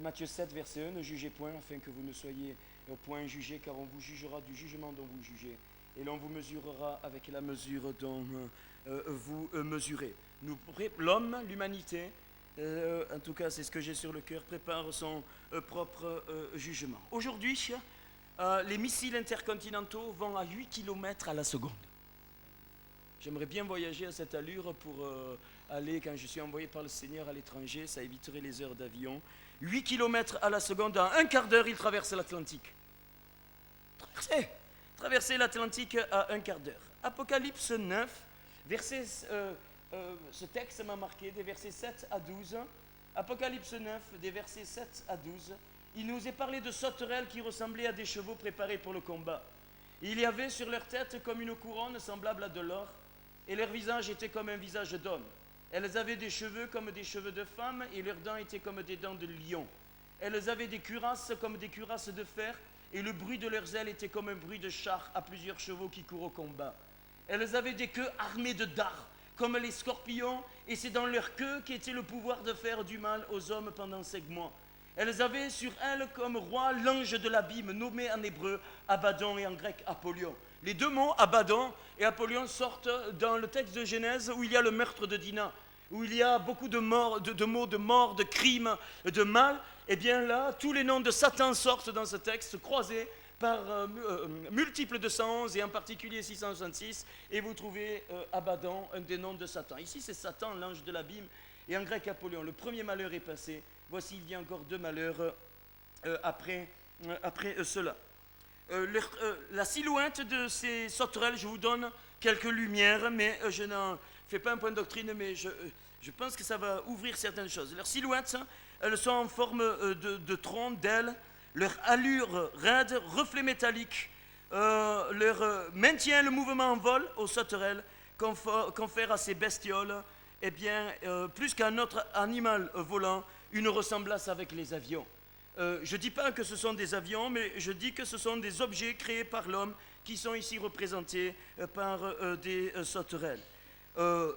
Matthieu 7, verset 1, ne jugez point, afin que vous ne soyez point jugés, car on vous jugera du jugement dont vous jugez, et l'on vous mesurera avec la mesure dont vous mesurez. L'homme, l'humanité, en tout cas c'est ce que j'ai sur le cœur, prépare son propre jugement. Aujourd'hui, les missiles intercontinentaux vont à 8 km à la seconde. J'aimerais bien voyager à cette allure pour aller, quand je suis envoyé par le Seigneur à l'étranger, ça éviterait les heures d'avion. 8 km à la seconde, en un quart d'heure, il traverse l'Atlantique. Traverser l'Atlantique à un quart d'heure. Apocalypse 9, ce texte m'a marqué, des versets 7 à 12. Apocalypse 9, des versets 7 à 12. Il nous est parlé de sauterelles qui ressemblaient à des chevaux préparés pour le combat. Il y avait sur leur tête comme une couronne semblable à de l'or, et leur visage était comme un visage d'homme. Elles avaient des cheveux comme des cheveux de femme, et leurs dents étaient comme des dents de lion. Elles avaient des cuirasses comme des cuirasses de fer, et le bruit de leurs ailes était comme un bruit de char à plusieurs chevaux qui courent au combat. Elles avaient des queues armées de dards, comme les scorpions, et c'est dans leur queue qu'était le pouvoir de faire du mal aux hommes pendant 5 mois. Elles avaient sur elles comme roi l'ange de l'abîme, nommé en hébreu Abaddon et en grec Apollyon. Les deux mots, Abaddon et Apollyon, sortent dans le texte de Genèse où il y a le meurtre de Dinah, où il y a beaucoup de mots de mort, de crimes, de mal. Et bien là, tous les noms de Satan sortent dans ce texte, croisés par multiples de 111 et en particulier 666, et vous trouvez Abaddon, un des noms de Satan. Ici, c'est Satan, l'ange de l'abîme, et en grec Apollyon. Le premier malheur est passé. Voici, il vient encore 2 malheurs après cela. La silhouette de ces sauterelles, je vous donne quelques lumières, mais je n'en fais pas un point de doctrine, mais je pense que ça va ouvrir certaines choses. Leurs silhouettes, elles sont en forme de tronc, d'ailes, leur allure raide, reflets métalliques, leur maintient le mouvement en vol aux sauterelles, confère à ces bestioles, eh bien, plus qu'à notre animal volant, une ressemblance avec les avions. Je ne dis pas que ce sont des avions, mais je dis que ce sont des objets créés par l'homme qui sont ici représentés par des sauterelles.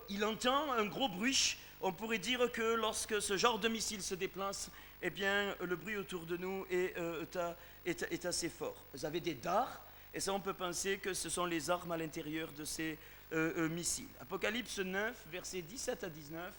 Il entend un gros bruit. On pourrait dire que lorsque ce genre de missile se déplace, eh bien, le bruit autour de nous est assez fort. Vous avez des dards, et ça, on peut penser que ce sont les armes à l'intérieur de ces missiles. Apocalypse 9, versets 17 à 19,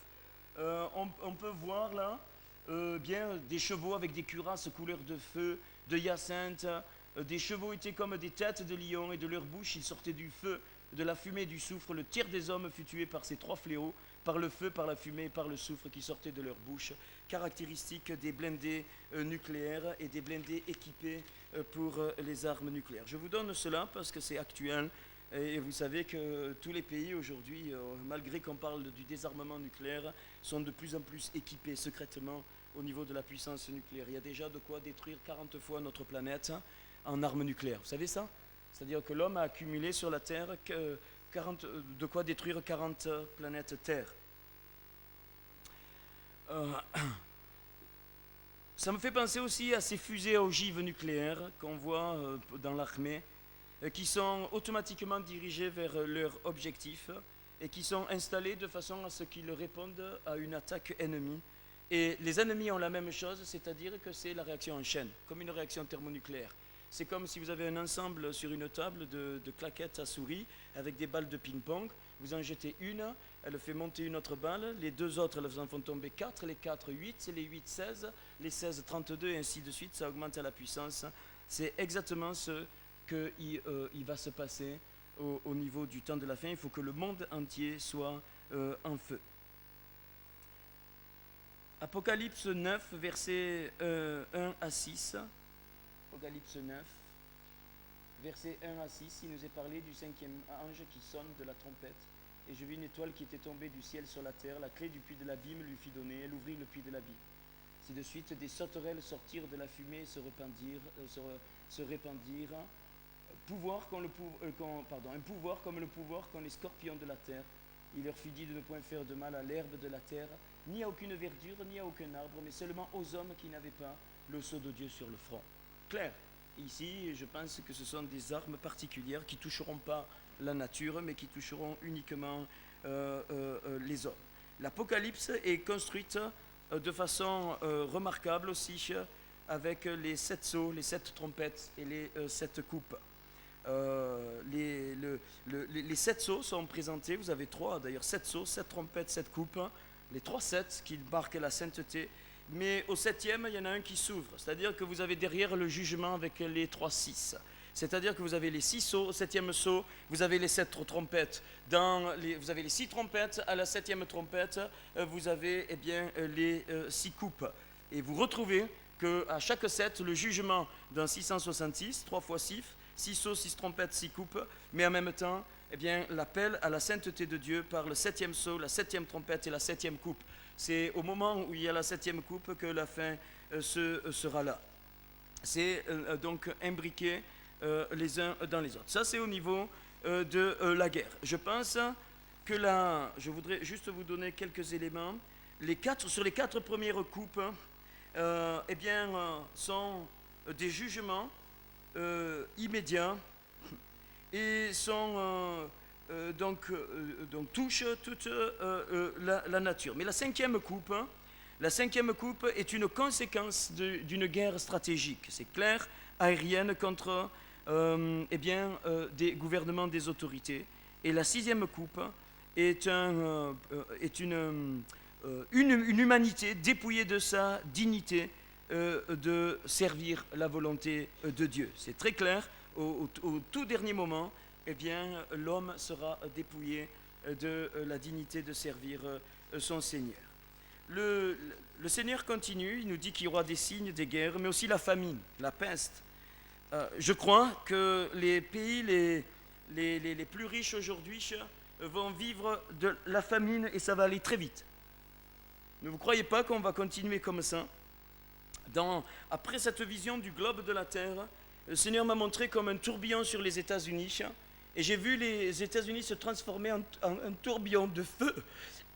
on peut voir là bien des chevaux avec des cuirasses couleur de feu, de hyacinthe. Des chevaux étaient comme des têtes de lion, et de leur bouche il sortait du feu, de la fumée, du soufre. Le tiers des hommes fut tué par ces 3 fléaux, par le feu, par la fumée et par le soufre qui sortait de leur bouche. Caractéristique des blindés nucléaires et des blindés équipés pour les armes nucléaires. Je vous donne cela parce que c'est actuel. Et vous savez que tous les pays aujourd'hui, malgré qu'on parle du désarmement nucléaire, sont de plus en plus équipés secrètement au niveau de la puissance nucléaire. Il y a déjà de quoi détruire 40 fois notre planète en armes nucléaires. Vous savez ça? C'est-à-dire que l'homme a accumulé sur la Terre de quoi détruire 40 planètes Terre. Ça me fait penser aussi à ces fusées à ogives nucléaires qu'on voit dans l'armée, qui sont automatiquement dirigés vers leur objectif et qui sont installés de façon à ce qu'ils répondent à une attaque ennemie. Et les ennemis ont la même chose, c'est-à-dire que c'est la réaction en chaîne, comme une réaction thermonucléaire. C'est comme si vous avez un ensemble sur une table de claquettes à souris avec des balles de ping-pong. Vous en jetez une, elle fait monter une autre balle, les 2 autres, elles en font tomber 4, les 4, 8, les 8, 16, les 16, 32, et ainsi de suite, ça augmente à la puissance. C'est exactement ce qu'il va se passer au niveau du temps de la fin. Il faut que le monde entier soit en feu. Apocalypse 9, versets 1 à 6. Apocalypse 9, versets 1 à 6, il nous est parlé du 5e ange qui sonne de la trompette. Et je vis une étoile qui était tombée du ciel sur la terre. La clé du puits de l'abîme lui fut donnée. Elle ouvrit le puits de l'abîme. C'est de suite des sauterelles sortirent de la fumée et se répandirent. Un pouvoir comme le pouvoir qu'ont les scorpions de la terre. Il leur fut dit de ne point faire de mal à l'herbe de la terre, ni à aucune verdure, ni à aucun arbre, mais seulement aux hommes qui n'avaient pas le sceau de Dieu sur le front. Clair. Ici, je pense que ce sont des armes particulières qui ne toucheront pas la nature, mais qui toucheront uniquement les hommes. L'Apocalypse est construite de façon remarquable aussi avec les 7 sceaux, les 7 trompettes et les 7 coupes. Les 7 sceaux sont présentés, vous avez 3 d'ailleurs, 7 sceaux, 7 trompettes, 7 coupes, les 3 7 qui marquent la sainteté, mais au 7e, il y en a un qui s'ouvre, c'est-à-dire que vous avez derrière le jugement avec les 3 6. C'est-à-dire que vous avez les 6 sceaux, au 7e sceau, vous avez les 7 trompettes. Vous avez les 6 trompettes, à la 7e trompette, vous avez les 6 coupes. Et vous retrouvez qu'à chaque 7, le jugement d'un 666, 3 fois 6, 6 sceaux, 6 trompettes, 6 coupes, mais en même temps, l'appel à la sainteté de Dieu par le 7e sceau, la 7e trompette et la 7e coupe. C'est au moment où il y a la 7e coupe que la fin sera là. C'est donc imbriqué les uns dans les autres. Ça, c'est au niveau de la guerre. Je pense que là, je voudrais juste vous donner quelques éléments. Sur les 4 premières coupes, sont des jugements immédiats et touchent toute la nature. Mais la 5e coupe est une conséquence d'une guerre stratégique. C'est clair, aérienne contre des gouvernements, des autorités. Et la 6e coupe est une humanité dépouillée de sa dignité de servir la volonté de Dieu. C'est très clair, au tout dernier moment, l'homme sera dépouillé de la dignité de servir son Seigneur. Le Seigneur continue, il nous dit qu'il y aura des signes, des guerres, mais aussi la famine, la peste. Je crois que les pays les plus riches aujourd'hui vont vivre de la famine et ça va aller très vite. Ne vous croyez pas qu'on va continuer comme ça. Après cette vision du globe de la terre, le Seigneur m'a montré comme un tourbillon sur les États-Unis et j'ai vu les États-Unis se transformer en un tourbillon de feu.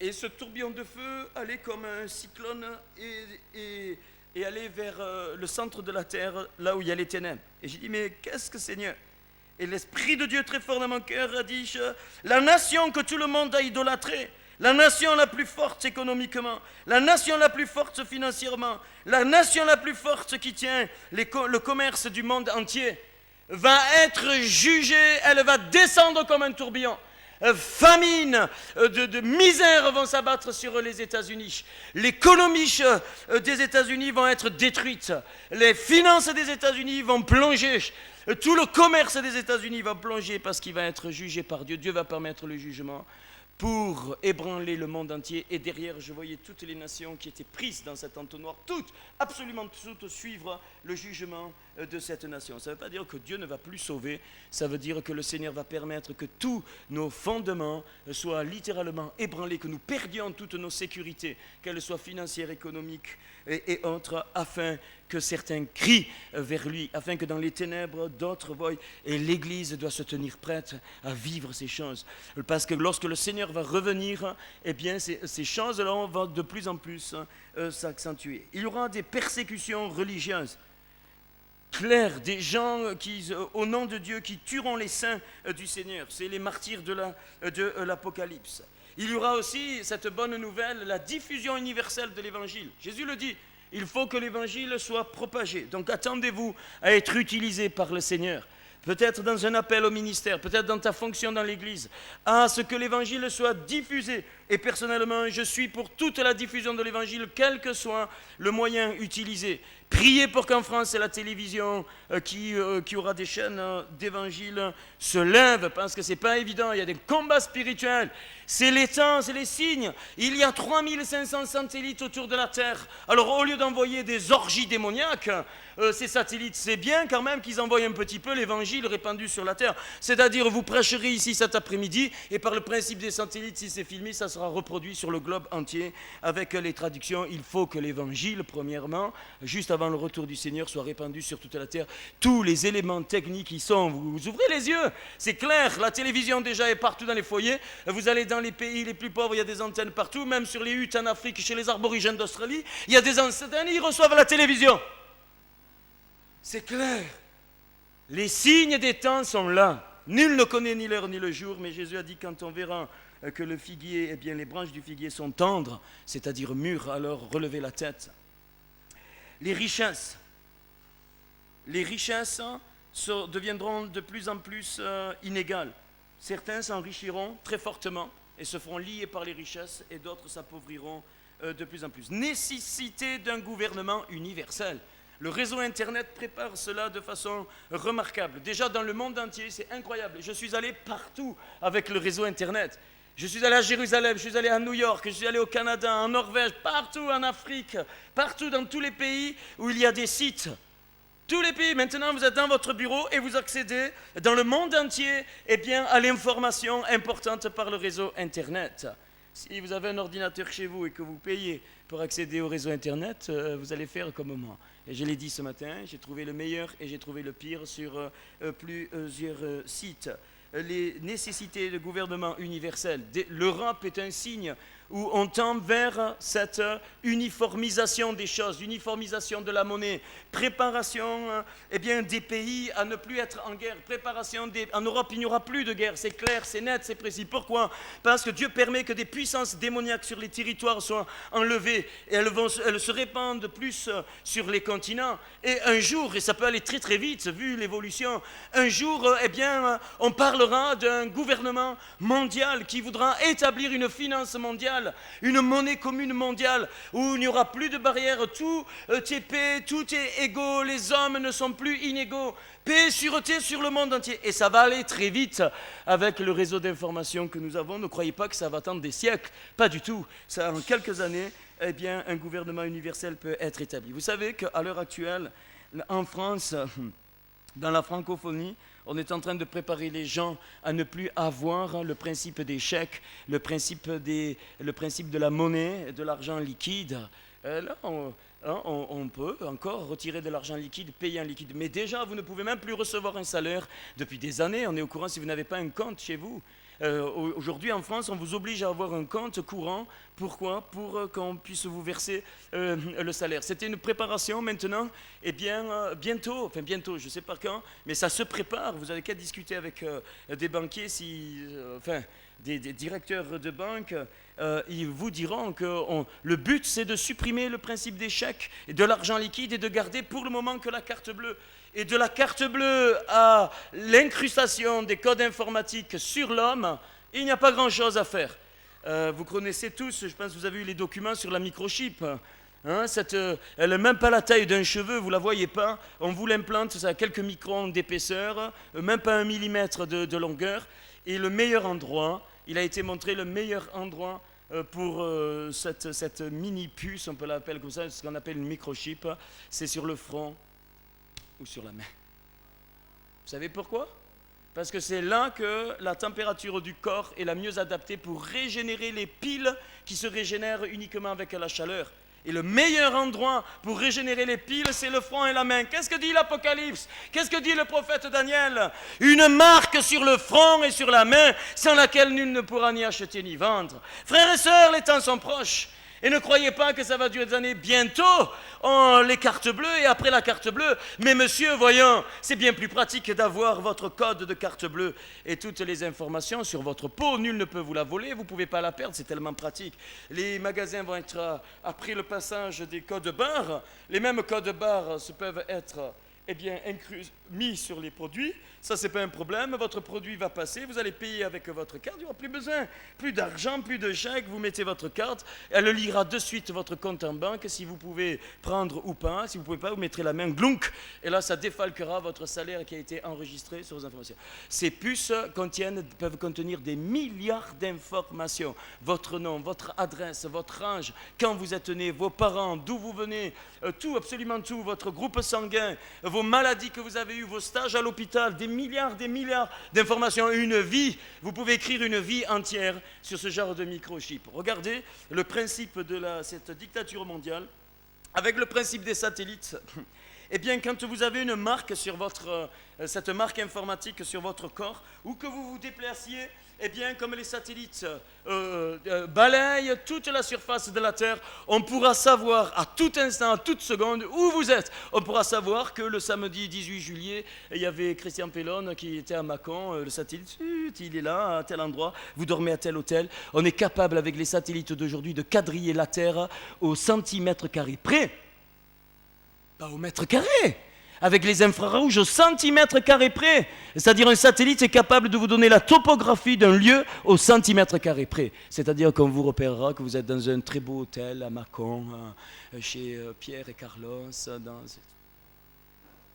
Et ce tourbillon de feu allait comme un cyclone et aller vers le centre de la terre, là où il y a les ténèbres. Et j'ai dit, mais qu'est-ce que Seigneur? Et l'Esprit de Dieu très fort dans mon cœur a dit, la nation que tout le monde a idolâtrée, la nation la plus forte économiquement, la nation la plus forte financièrement, la nation la plus forte qui tient le commerce du monde entier, va être jugée, elle va descendre comme un tourbillon. Famine, de misère vont s'abattre sur les États-Unis. L'économie des États-Unis vont être détruite. Les finances des États-Unis vont plonger. Tout le commerce des États-Unis va plonger parce qu'il va être jugé par Dieu. Dieu va permettre le jugement pour ébranler le monde entier. Et derrière, je voyais toutes les nations qui étaient prises dans cet entonnoir, absolument toutes, suivre le jugement de cette nation. Ça ne veut pas dire que Dieu ne va plus sauver, ça veut dire que le Seigneur va permettre que tous nos fondements soient littéralement ébranlés, que nous perdions toutes nos sécurités, qu'elles soient financières, économiques et autres, afin que certains crient vers lui, afin que dans les ténèbres, d'autres voient. Et l'Église doit se tenir prête à vivre ces choses. Parce que lorsque le Seigneur va revenir, ces choses-là vont de plus en plus s'accentuer. Il y aura des persécutions religieuses. Clair, des gens qui, au nom de Dieu, qui tueront les saints du Seigneur. C'est les martyrs de l'Apocalypse. Il y aura aussi cette bonne nouvelle, la diffusion universelle de l'Évangile. Jésus le dit, il faut que l'Évangile soit propagé. Donc attendez-vous à être utilisé par le Seigneur. Peut-être dans un appel au ministère, peut-être dans ta fonction dans l'Église, à ce que l'Évangile soit diffusé. Et personnellement, je suis pour toute la diffusion de l'Évangile, quel que soit le moyen utilisé. Priez pour qu'en France, la télévision qui aura des chaînes d'évangile se lève, parce que ce n'est pas évident, il y a des combats spirituels. C'est les temps, c'est les signes. Il y a 3500 satellites autour de la Terre. Alors au lieu d'envoyer des orgies démoniaques, ces satellites, c'est bien quand même qu'ils envoient un petit peu l'évangile répandu sur la Terre. C'est-à-dire, vous prêcherez ici cet après-midi, et par le principe des satellites, si c'est filmé, ça sera reproduit sur le globe entier avec les traductions. Il faut que l'évangile, premièrement, juste avant le retour du Seigneur, soit répandu sur toute la Terre. Tous les éléments techniques y sont. Vous ouvrez les yeux, c'est clair. La télévision déjà est partout dans les foyers. Vous allez dans les pays les plus pauvres, il y a des antennes partout. Même sur les huttes en Afrique, chez les aborigènes d'Australie, il y a des antennes, ils reçoivent la télévision. C'est clair. Les signes des temps sont là. Nul ne connaît ni l'heure ni le jour, mais Jésus a dit, quand on verra que le figuier, eh bien les branches du figuier sont tendres, c'est-à-dire mûres, alors relevez la tête. Les richesses deviendront de plus en plus inégales. Certains s'enrichiront très fortement et se feront lier par les richesses, et d'autres s'appauvriront de plus en plus. Nécessité d'un gouvernement universel. Le réseau Internet prépare cela de façon remarquable. Déjà dans le monde entier, c'est incroyable. Je suis allé partout avec le réseau Internet. Je suis allé à Jérusalem, je suis allé à New York, je suis allé au Canada, en Norvège, partout en Afrique, partout dans tous les pays où il y a des sites. Tous les pays, maintenant vous êtes dans votre bureau et vous accédez dans le monde entier à l'information importante par le réseau Internet. Si vous avez un ordinateur chez vous et que vous payez pour accéder au réseau Internet, vous allez faire comme moi. Et je l'ai dit ce matin, j'ai trouvé le meilleur et j'ai trouvé le pire sur plusieurs sites. Les nécessités de gouvernement universel. L'Europe est un signe où on tend vers cette uniformisation des choses, uniformisation de la monnaie, préparation des pays à ne plus être en guerre, en Europe il n'y aura plus de guerre, c'est clair, c'est net, c'est précis. Pourquoi? Parce que Dieu permet que des puissances démoniaques sur les territoires soient enlevées et elles se répandent plus sur les continents. Et un jour, et ça peut aller très très vite vu l'évolution, un jour on parlera d'un gouvernement mondial qui voudra établir une finance mondiale, une monnaie commune mondiale où il n'y aura plus de barrières, tout est paix, tout est égaux, les hommes ne sont plus inégaux, paix et sûreté sur le monde entier. Et ça va aller très vite avec le réseau d'information que nous avons. Ne croyez pas que ça va attendre des siècles, pas du tout. Ça, en quelques années, un gouvernement universel peut être établi. Vous savez qu'à l'heure actuelle, en France, dans la francophonie, on est en train de préparer les gens à ne plus avoir le principe des chèques, le principe de la monnaie, de l'argent liquide. Là, on peut encore retirer de l'argent liquide, payer en liquide. Mais déjà, vous ne pouvez même plus recevoir un salaire depuis des années. On est au courant si vous n'avez pas un compte chez vous. Aujourd'hui en France, on vous oblige à avoir un compte courant. Pourquoi? Pour qu'on puisse vous verser le salaire. C'était une préparation maintenant, bientôt, je ne sais pas quand, mais ça se prépare. Vous n'avez qu'à discuter avec des banquiers, des directeurs de banque, ils vous diront que le but c'est de supprimer le principe des chèques et de l'argent liquide et de garder pour le moment que la carte bleue. Et de la carte bleue à l'incrustation des codes informatiques sur l'homme, il n'y a pas grand-chose à faire. Vous connaissez tous, je pense que vous avez eu les documents sur la microchip. Elle n'a même pas la taille d'un cheveu, vous ne la voyez pas. On vous l'implante, ça a quelques microns d'épaisseur, même pas 1 millimètre de longueur. Et le meilleur endroit, il a été montré le meilleur endroit pour cette mini-puce, on peut l'appeler comme ça, ce qu'on appelle une microchip, c'est sur le front ou sur la main. Vous savez pourquoi? Parce que c'est là que la température du corps est la mieux adaptée pour régénérer les piles qui se régénèrent uniquement avec la chaleur. Et le meilleur endroit pour régénérer les piles, c'est le front et la main. Qu'est-ce que dit l'Apocalypse? Qu'est-ce que dit le prophète Daniel? Une marque sur le front et sur la main, sans laquelle nul ne pourra ni acheter ni vendre. Frères et sœurs, les temps sont proches. Et ne croyez pas que ça va durer des années. Bientôt, les cartes bleues et après la carte bleue. Mais monsieur, voyons, c'est bien plus pratique d'avoir votre code de carte bleue et toutes les informations sur votre peau. Nul ne peut vous la voler, vous ne pouvez pas la perdre, c'est tellement pratique. Les magasins vont être, après le passage des codes barres, les mêmes codes barres peuvent être mis sur les produits. Ça, c'est pas un problème. Votre produit va passer, vous allez payer avec votre carte. Il n'y aura plus besoin, plus d'argent, plus de chèques. Vous mettez votre carte, elle lira de suite votre compte en banque, si vous pouvez prendre ou pas. Si vous ne pouvez pas, vous mettrez la main, glonk, et là, ça défalquera votre salaire qui a été enregistré sur vos informations. Ces puces peuvent contenir des milliards d'informations. Votre nom, votre adresse, votre âge, quand vous êtes né, vos parents, d'où vous venez, tout, absolument tout, votre groupe sanguin, vos maladies que vous avez eues, vos stages à l'hôpital, des milliards d'informations, une vie. Vous pouvez écrire une vie entière sur ce genre de microchip. Regardez le principe de cette dictature mondiale avec le principe des satellites. Quand vous avez une marque sur cette marque informatique sur votre corps, ou que vous vous déplaciez eh bien, comme les satellites balayent toute la surface de la Terre, on pourra savoir à tout instant, à toute seconde où vous êtes. On pourra savoir que le samedi 18 juillet, il y avait Christian Pellon qui était à Mâcon, le satellite, il est là, à tel endroit, vous dormez à tel hôtel. On est capable, avec les satellites d'aujourd'hui, de quadriller la Terre au centimètre carré près. Pas au mètre carré, avec les infrarouges au centimètre carré près. C'est-à-dire un satellite est capable de vous donner la topographie d'un lieu au centimètre carré près. C'est-à-dire qu'on vous repérera que vous êtes dans un très beau hôtel à Mâcon, chez Pierre et Carlos.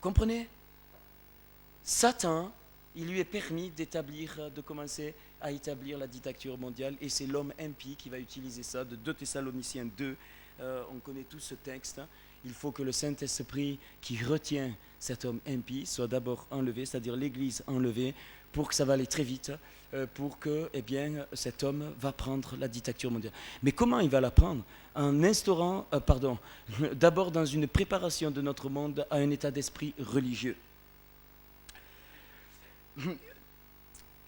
Comprenez? Satan, il lui est permis de commencer à établir la dictature mondiale, et c'est l'homme impie qui va utiliser ça, de 2 Thessaloniciens 2. On connaît tous ce texte. Il faut que le Saint-Esprit qui retient cet homme impie soit d'abord enlevé, c'est-à-dire l'Église enlevée, pour que ça va aller très vite, pour que cet homme va prendre la dictature mondiale. Mais comment il va la prendre? En instaurant, d'abord dans une préparation de notre monde à un état d'esprit religieux.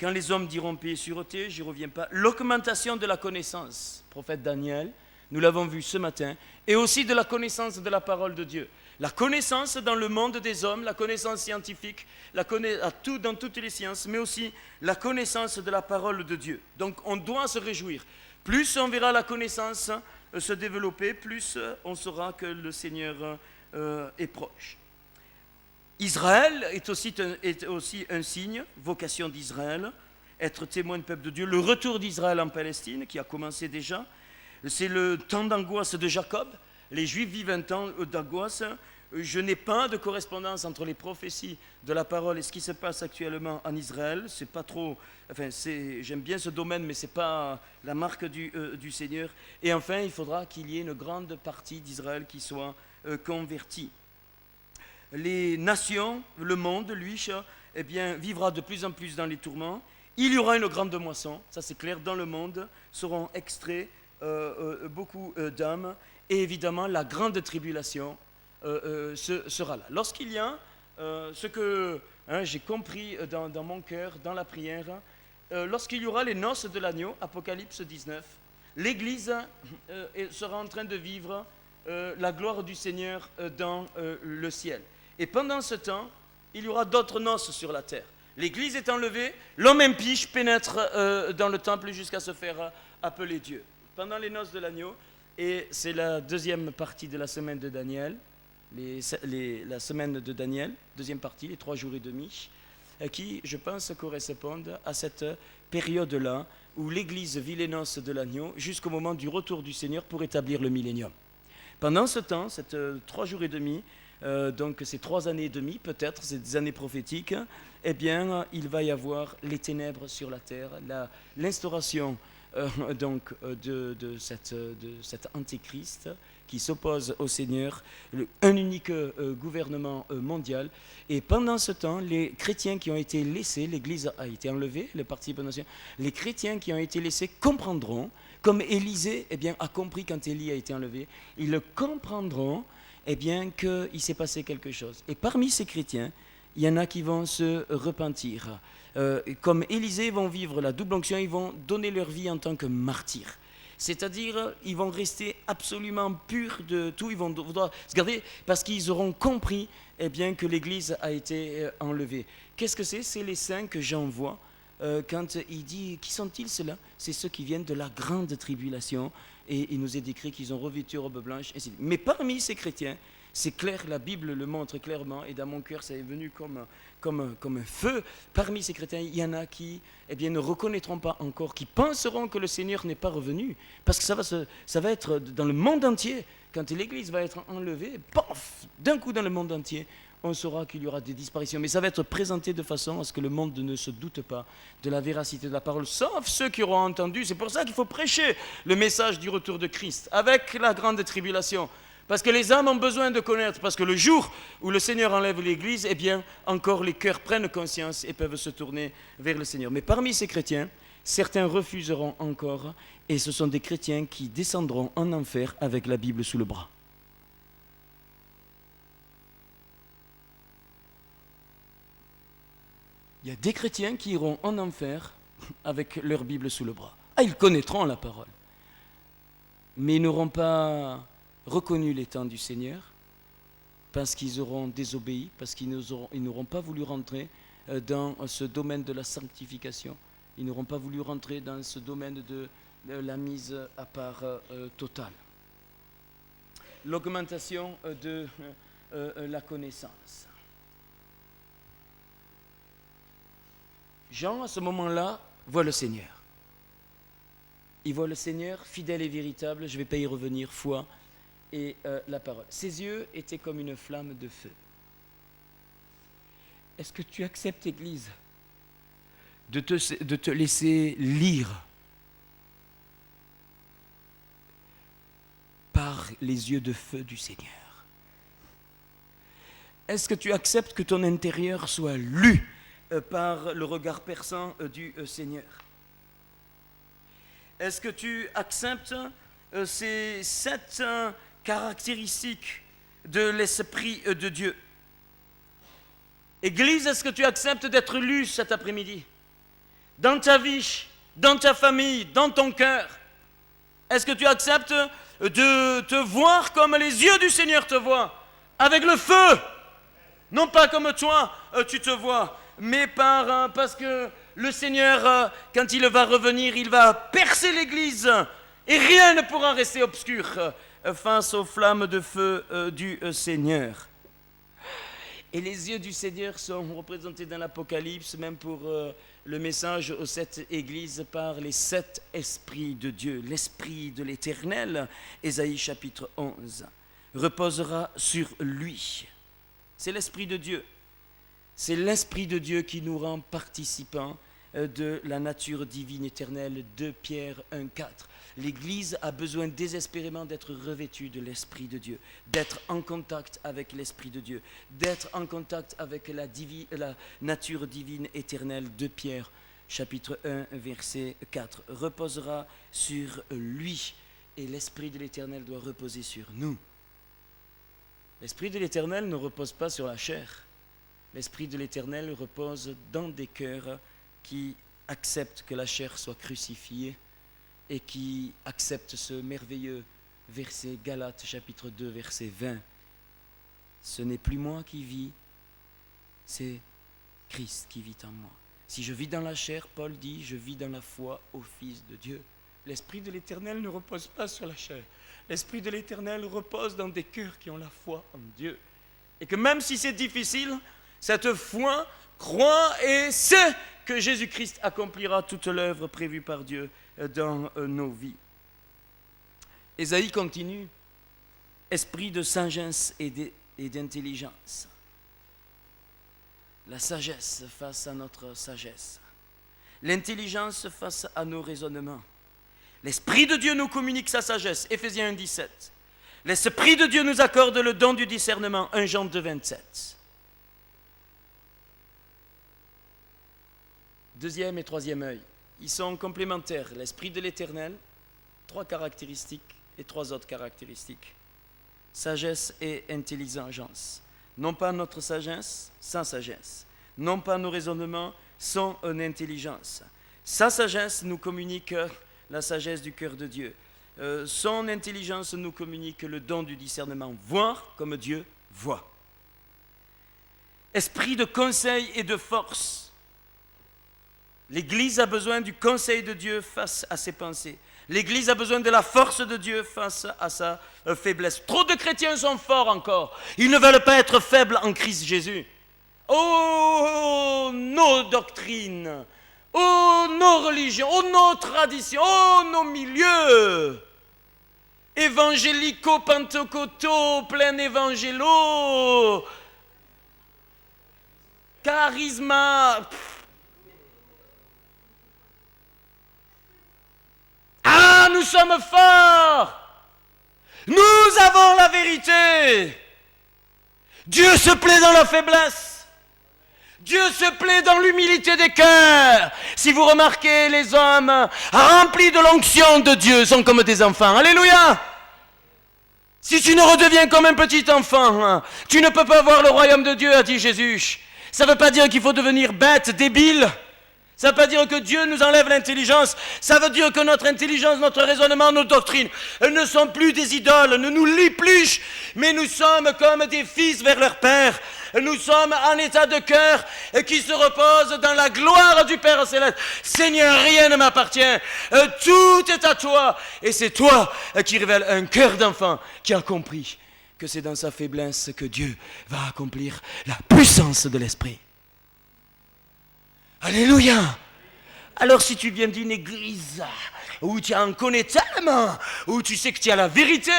Quand les hommes diront paix et sûreté, j'y reviens pas. L'augmentation de la connaissance, prophète Daniel, nous l'avons vu ce matin, et aussi de la connaissance de la parole de Dieu. La connaissance dans le monde des hommes, la connaissance scientifique, dans toutes les sciences, mais aussi la connaissance de la parole de Dieu. Donc on doit se réjouir. Plus on verra la connaissance se développer, plus on saura que le Seigneur est proche. Israël est aussi un signe, vocation d'Israël, être témoin du peuple de Dieu. Le retour d'Israël en Palestine, qui a commencé déjà, c'est le temps d'angoisse de Jacob. Les Juifs vivent un temps d'angoisse. Je n'ai pas de correspondance entre les prophéties de la parole et ce qui se passe actuellement en Israël. C'est pas trop. J'aime bien ce domaine, mais c'est pas la marque du Seigneur. Et enfin, il faudra qu'il y ait une grande partie d'Israël qui soit convertie. Les nations, le monde, lui, vivra de plus en plus dans les tourments. Il y aura une grande moisson, ça c'est clair, dans le monde seront extraits beaucoup d'âmes, et évidemment la grande tribulation sera là. Lorsqu'il y a ce que j'ai compris dans mon cœur, dans la prière, lorsqu'il y aura les noces de l'agneau, Apocalypse 19, l'Église sera en train de vivre la gloire du Seigneur dans le ciel. Et pendant ce temps, il y aura d'autres noces sur la terre. L'Église est enlevée, l'homme impie pénètre dans le temple jusqu'à se faire appeler Dieu. Pendant les noces de l'agneau, et c'est la deuxième partie de la semaine de Daniel, la semaine de Daniel, deuxième partie, les 3 jours et demi, qui, je pense, correspondent à cette période-là où l'Église vit les noces de l'agneau jusqu'au moment du retour du Seigneur pour établir le millénium. Pendant ce temps, cette 3 jours et demi, donc ces 3 années et demie, peut-être, c'est des années prophétiques, il va y avoir les ténèbres sur la terre, l'instauration de cet antéchrist qui s'oppose au Seigneur, un unique gouvernement mondial. Et pendant ce temps, les chrétiens qui ont été laissés, l'Église a été enlevée, les participants nationaux, les chrétiens qui ont été laissés comprendront, comme Élisée a compris quand Élie a été enlevé, ils comprendront qu'il s'est passé quelque chose. Et parmi ces chrétiens, il y en a qui vont se repentir. Comme Élisée, vont vivre la double onction, ils vont donner leur vie en tant que martyrs. C'est-à-dire, ils vont rester absolument purs de tout, ils vont devoir se garder parce qu'ils auront compris que l'Église a été enlevée. Qu'est-ce que c'est? C'est les saints que Jean voit quand il dit, qui sont-ils ceux-là? C'est ceux qui viennent de la grande tribulation, et il nous est décrit qu'ils ont revêtu robe blanche. Mais parmi ces chrétiens, c'est clair, la Bible le montre clairement, et dans mon cœur, ça est venu comme un feu. Parmi ces chrétiens, il y en a qui ne reconnaîtront pas encore, qui penseront que le Seigneur n'est pas revenu. Parce que ça va être dans le monde entier. Quand l'Église va être enlevée, paf, d'un coup dans le monde entier, on saura qu'il y aura des disparitions. Mais ça va être présenté de façon à ce que le monde ne se doute pas de la véracité de la parole, sauf ceux qui auront entendu. C'est pour ça qu'il faut prêcher le message du retour de Christ, avec la grande tribulation. Parce que les âmes ont besoin de connaître, parce que le jour où le Seigneur enlève l'Église, encore les cœurs prennent conscience et peuvent se tourner vers le Seigneur. Mais parmi ces chrétiens, certains refuseront encore, et ce sont des chrétiens qui descendront en enfer avec la Bible sous le bras. Il y a des chrétiens qui iront en enfer avec leur Bible sous le bras. Ah, ils connaîtront la parole. Mais ils n'auront pas reconnu les temps du Seigneur parce qu'ils auront désobéi, parce qu'ils n'auront pas voulu rentrer dans ce domaine de la sanctification. Ils n'auront pas voulu rentrer dans ce domaine de la mise à part totale. L'augmentation de la connaissance. Jean, à ce moment-là, voit le Seigneur. Il voit le Seigneur, fidèle et véritable, je ne vais pas y revenir, foi et la parole. Ses yeux étaient comme une flamme de feu. Est-ce que tu acceptes, Église, de te laisser lire par les yeux de feu du Seigneur? Est-ce que tu acceptes que ton intérieur soit lu par le regard perçant du Seigneur? Est-ce que tu acceptes ces 7 caractéristiques de l'Esprit de Dieu? Église, est-ce que tu acceptes d'être lu cet après-midi? Dans ta vie, dans ta famille, dans ton cœur? Est-ce que tu acceptes de te voir comme les yeux du Seigneur te voient? Avec le feu! Non pas comme toi, tu te vois, mais parce que le Seigneur, quand il va revenir, il va percer l'Église et rien ne pourra rester obscur face aux flammes de feu du Seigneur. Et les yeux du Seigneur sont représentés dans l'Apocalypse, même pour le message aux 7 églises, par les 7 esprits de Dieu. L'Esprit de l'Éternel, Ésaïe chapitre 11, reposera sur lui. C'est l'Esprit de Dieu. C'est l'Esprit de Dieu qui nous rend participants de la nature divine éternelle. 2 Pierre 1,4. L'Église a besoin désespérément d'être revêtue de l'Esprit de Dieu, d'être en contact avec l'Esprit de Dieu, d'être en contact avec la nature divine éternelle. 2 Pierre chapitre 1, verset 4. Reposera sur lui, et l'Esprit de l'Éternel doit reposer sur nous. L'Esprit de l'Éternel ne repose pas sur la chair. L'Esprit de l'Éternel repose dans des cœurs qui acceptent que la chair soit crucifiée et qui acceptent ce merveilleux verset, Galates chapitre 2, verset 20. Ce n'est plus moi qui vis, c'est Christ qui vit en moi. Si je vis dans la chair, Paul dit, je vis dans la foi au Fils de Dieu. L'Esprit de l'Éternel ne repose pas sur la chair. L'Esprit de l'Éternel repose dans des cœurs qui ont la foi en Dieu. Et que même si c'est difficile, cette foi croit et sait que Jésus-Christ accomplira toute l'œuvre prévue par Dieu dans nos vies. Ésaïe continue, esprit de sagesse et d'intelligence. La sagesse face à notre sagesse. L'intelligence face à nos raisonnements. L'Esprit de Dieu nous communique sa sagesse, Éphésiens 1,17. L'Esprit de Dieu nous accorde le don du discernement, 1 Jean 2,27. Deuxième et troisième œil, ils sont complémentaires. L'Esprit de l'Éternel, 3 caractéristiques et 3 autres caractéristiques. Sagesse et intelligence. Non pas notre sagesse, sans sagesse. Non pas nos raisonnements, sans une intelligence. Sa sagesse nous communique la sagesse du cœur de Dieu. Son intelligence nous communique le don du discernement, voir comme Dieu voit. Esprit de conseil et de force. L'Église a besoin du conseil de Dieu face à ses pensées. L'Église a besoin de la force de Dieu face à sa faiblesse. Trop de chrétiens sont forts encore. Ils ne veulent pas être faibles en Christ Jésus. Oh, nos doctrines, oh, nos religions, oh, nos traditions, oh, nos milieux évangélico-pentecôtaux, plein évangélo, charisma. Ah, nous sommes forts. Nous avons la vérité. Dieu se plaît dans la faiblesse. Dieu se plaît dans l'humilité des cœurs. Si vous remarquez, les hommes remplis de l'onction de Dieu sont comme des enfants. Alléluia. Si tu ne redeviens comme un petit enfant, tu ne peux pas voir le royaume de Dieu, a dit Jésus. Ça ne veut pas dire qu'il faut devenir bête, débile. Ça ne veut pas dire que Dieu nous enlève l'intelligence. Ça veut dire que notre intelligence, notre raisonnement, nos doctrines ne sont plus des idoles, ne nous lient plus, mais nous sommes comme des fils vers leur Père. Nous sommes en état de cœur qui se repose dans la gloire du Père céleste. Seigneur, rien ne m'appartient. Tout est à toi. Et c'est toi qui révèles un cœur d'enfant qui a compris que c'est dans sa faiblesse que Dieu va accomplir la puissance de l'Esprit. Alléluia. Alors si tu viens d'une église où tu en connais tellement, où tu sais que tu as la vérité,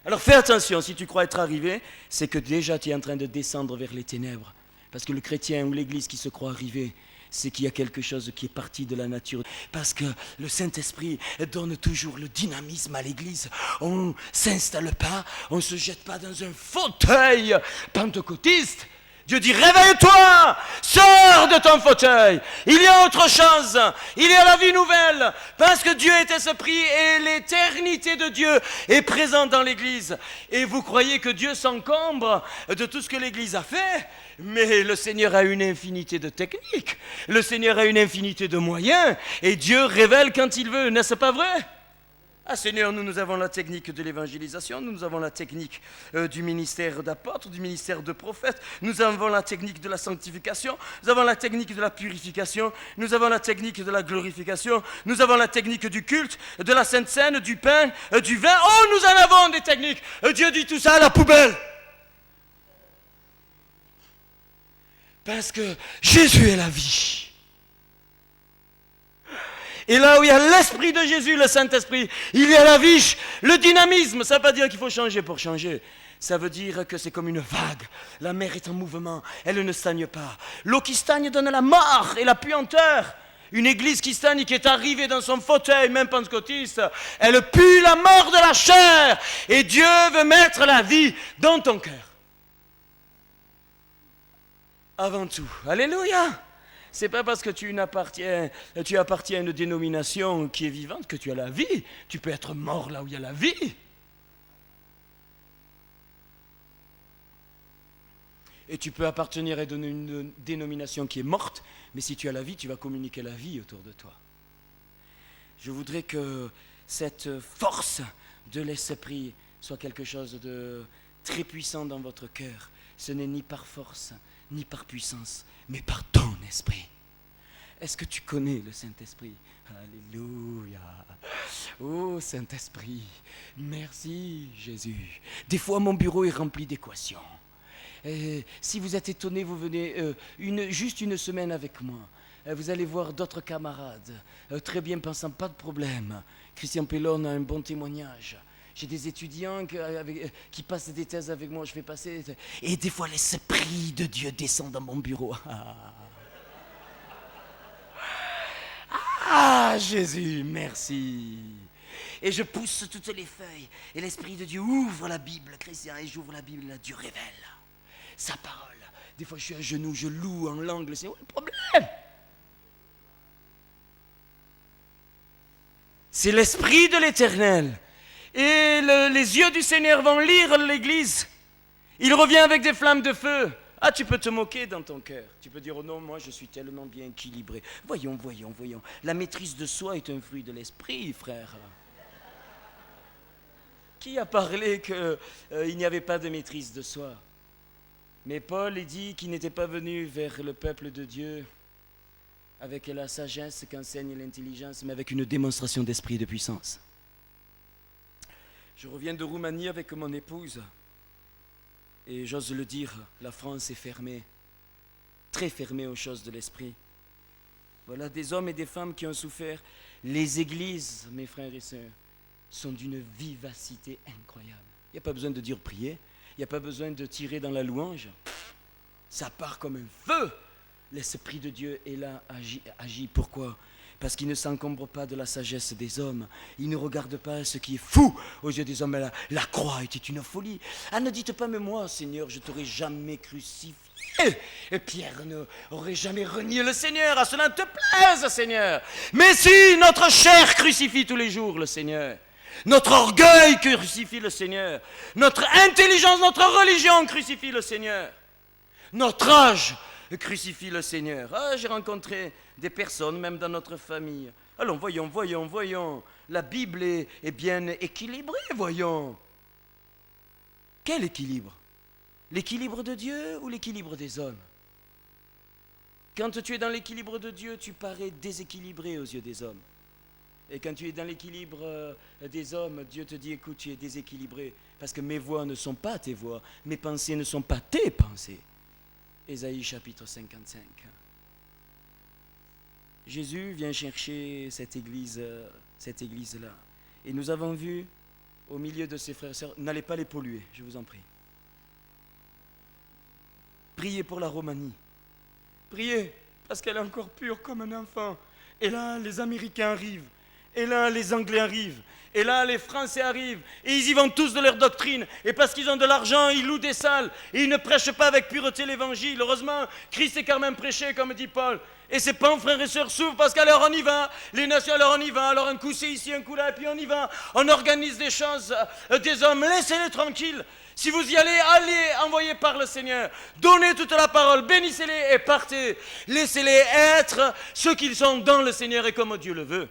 alors fais attention, si tu crois être arrivé, c'est que déjà tu es en train de descendre vers les ténèbres. Parce que le chrétien ou l'église qui se croit arrivé, c'est qu'il y a quelque chose qui est parti de la nature. Parce que le Saint-Esprit donne toujours le dynamisme à l'église. On ne s'installe pas, on ne se jette pas dans un fauteuil pentecôtiste. Dieu dit, réveille-toi, sors de ton fauteuil, il y a autre chose, il y a la vie nouvelle, parce que Dieu est esprit et l'éternité de Dieu est présente dans l'église. Et vous croyez que Dieu s'encombre de tout ce que l'église a fait, mais le Seigneur a une infinité de techniques, le Seigneur a une infinité de moyens, et Dieu révèle quand il veut, n'est-ce pas vrai ? Ah Seigneur, nous avons la technique de l'évangélisation, nous avons la technique du ministère d'apôtre, du ministère de prophète, nous avons la technique de la sanctification, nous avons la technique de la purification, nous avons la technique de la glorification, nous avons la technique du culte, de la Sainte Seine, du pain, du vin. Oh, nous en avons des techniques. Dieu dit tout ça à la poubelle. Parce que Jésus est la vie. Et là où il y a l'Esprit de Jésus, le Saint-Esprit, il y a la vie, le dynamisme. Ça ne veut pas dire qu'il faut changer pour changer. Ça veut dire que c'est comme une vague. La mer est en mouvement, elle ne stagne pas. L'eau qui stagne donne la mort et la puanteur. Une église qui stagne, qui est arrivée dans son fauteuil, même pentecôtiste, elle pue la mort de la chair. Et Dieu veut mettre la vie dans ton cœur. Avant tout. Alléluia. C'est pas parce que tu appartiens à une dénomination qui est vivante que tu as la vie. Tu peux être mort là où il y a la vie. Et tu peux appartenir à une dénomination qui est morte, mais si tu as la vie, tu vas communiquer la vie autour de toi. Je voudrais que cette force de l'Esprit soit quelque chose de très puissant dans votre cœur. Ce n'est ni par force, ni par puissance, mais par ton esprit. Est-ce que tu connais le Saint-Esprit? Alléluia. Oh Saint-Esprit, merci Jésus. Des fois mon bureau est rempli d'équations. Si vous êtes étonné, vous venez juste une semaine avec moi. Vous allez voir d'autres camarades, très bien pensants, pas de problème. Christian Pellon a un bon témoignage. J'ai des étudiants qui passent des thèses avec moi, je fais passer. Et des fois, l'Esprit de Dieu descend dans mon bureau. Ah, Jésus, merci. Et je pousse toutes les feuilles. Et l'Esprit de Dieu ouvre la Bible, Christian, et j'ouvre la Bible, là, Dieu révèle sa parole. Des fois, je suis à genoux, je loue en langue. C'est où le problème? C'est l'Esprit de l'Éternel. Et les yeux du Seigneur vont lire l'Église. Il revient avec des flammes de feu. Ah, tu peux te moquer dans ton cœur. Tu peux dire, oh non, moi je suis tellement bien équilibré. Voyons. La maîtrise de soi est un fruit de l'esprit, frère. Qui a parlé qu'il n'y avait pas de maîtrise de soi? Mais Paul dit qu'il n'était pas venu vers le peuple de Dieu avec la sagesse qu'enseigne l'intelligence, mais avec une démonstration d'esprit et de puissance. Je reviens de Roumanie avec mon épouse. Et j'ose le dire, la France est fermée, très fermée aux choses de l'esprit. Voilà des hommes et des femmes qui ont souffert. Les églises, mes frères et sœurs, sont d'une vivacité incroyable. Il n'y a pas besoin de dire prier, il n'y a pas besoin de tirer dans la louange. Ça part comme un feu. L'Esprit de Dieu est là, agit. Pourquoi ? Parce qu'il ne s'encombre pas de la sagesse des hommes. Il ne regarde pas ce qui est fou aux yeux des hommes. La croix était une folie. Ah, ne dites pas, mais moi, Seigneur, je ne t'aurais jamais crucifié. Et Pierre n'aurait jamais renié le Seigneur. Ah, cela te plaise, Seigneur. Mais si notre chair crucifie tous les jours le Seigneur, notre orgueil crucifie le Seigneur, notre intelligence, notre religion crucifie le Seigneur, notre âge crucifie le Seigneur. Ah, j'ai rencontré des personnes, même dans notre famille. Allons, voyons. La Bible est bien équilibrée, voyons. Quel équilibre? L'équilibre de Dieu ou l'équilibre des hommes? Quand tu es dans l'équilibre de Dieu, tu parais déséquilibré aux yeux des hommes. Et quand tu es dans l'équilibre des hommes, Dieu te dit, écoute, tu es déséquilibré, parce que mes voix ne sont pas tes voix, mes pensées ne sont pas tes pensées. Ésaïe chapitre 55. Jésus vient chercher cette église-là. Et nous avons vu, au milieu de ses frères et sœurs, n'allez pas les polluer, je vous en prie. Priez pour la Roumanie. Priez, parce qu'elle est encore pure comme un enfant. Et là, les Américains arrivent. Et là, les Anglais arrivent. Et là, les Français arrivent. Et ils y vont tous de leur doctrine. Et parce qu'ils ont de l'argent, ils louent des salles. Et ils ne prêchent pas avec pureté l'évangile. Heureusement, Christ est quand même prêché, comme dit Paul. Et ces pauvres frères et sœurs souffrent parce qu'alors on y va. Les nations, alors on y va. Alors un coup c'est ici, un coup là. Et puis on y va. On organise des choses, des hommes. Laissez-les tranquilles. Si vous y allez, allez, envoyez par le Seigneur. Donnez toute la parole, bénissez-les et partez. Laissez-les être ce qu'ils sont dans le Seigneur et comme Dieu le veut.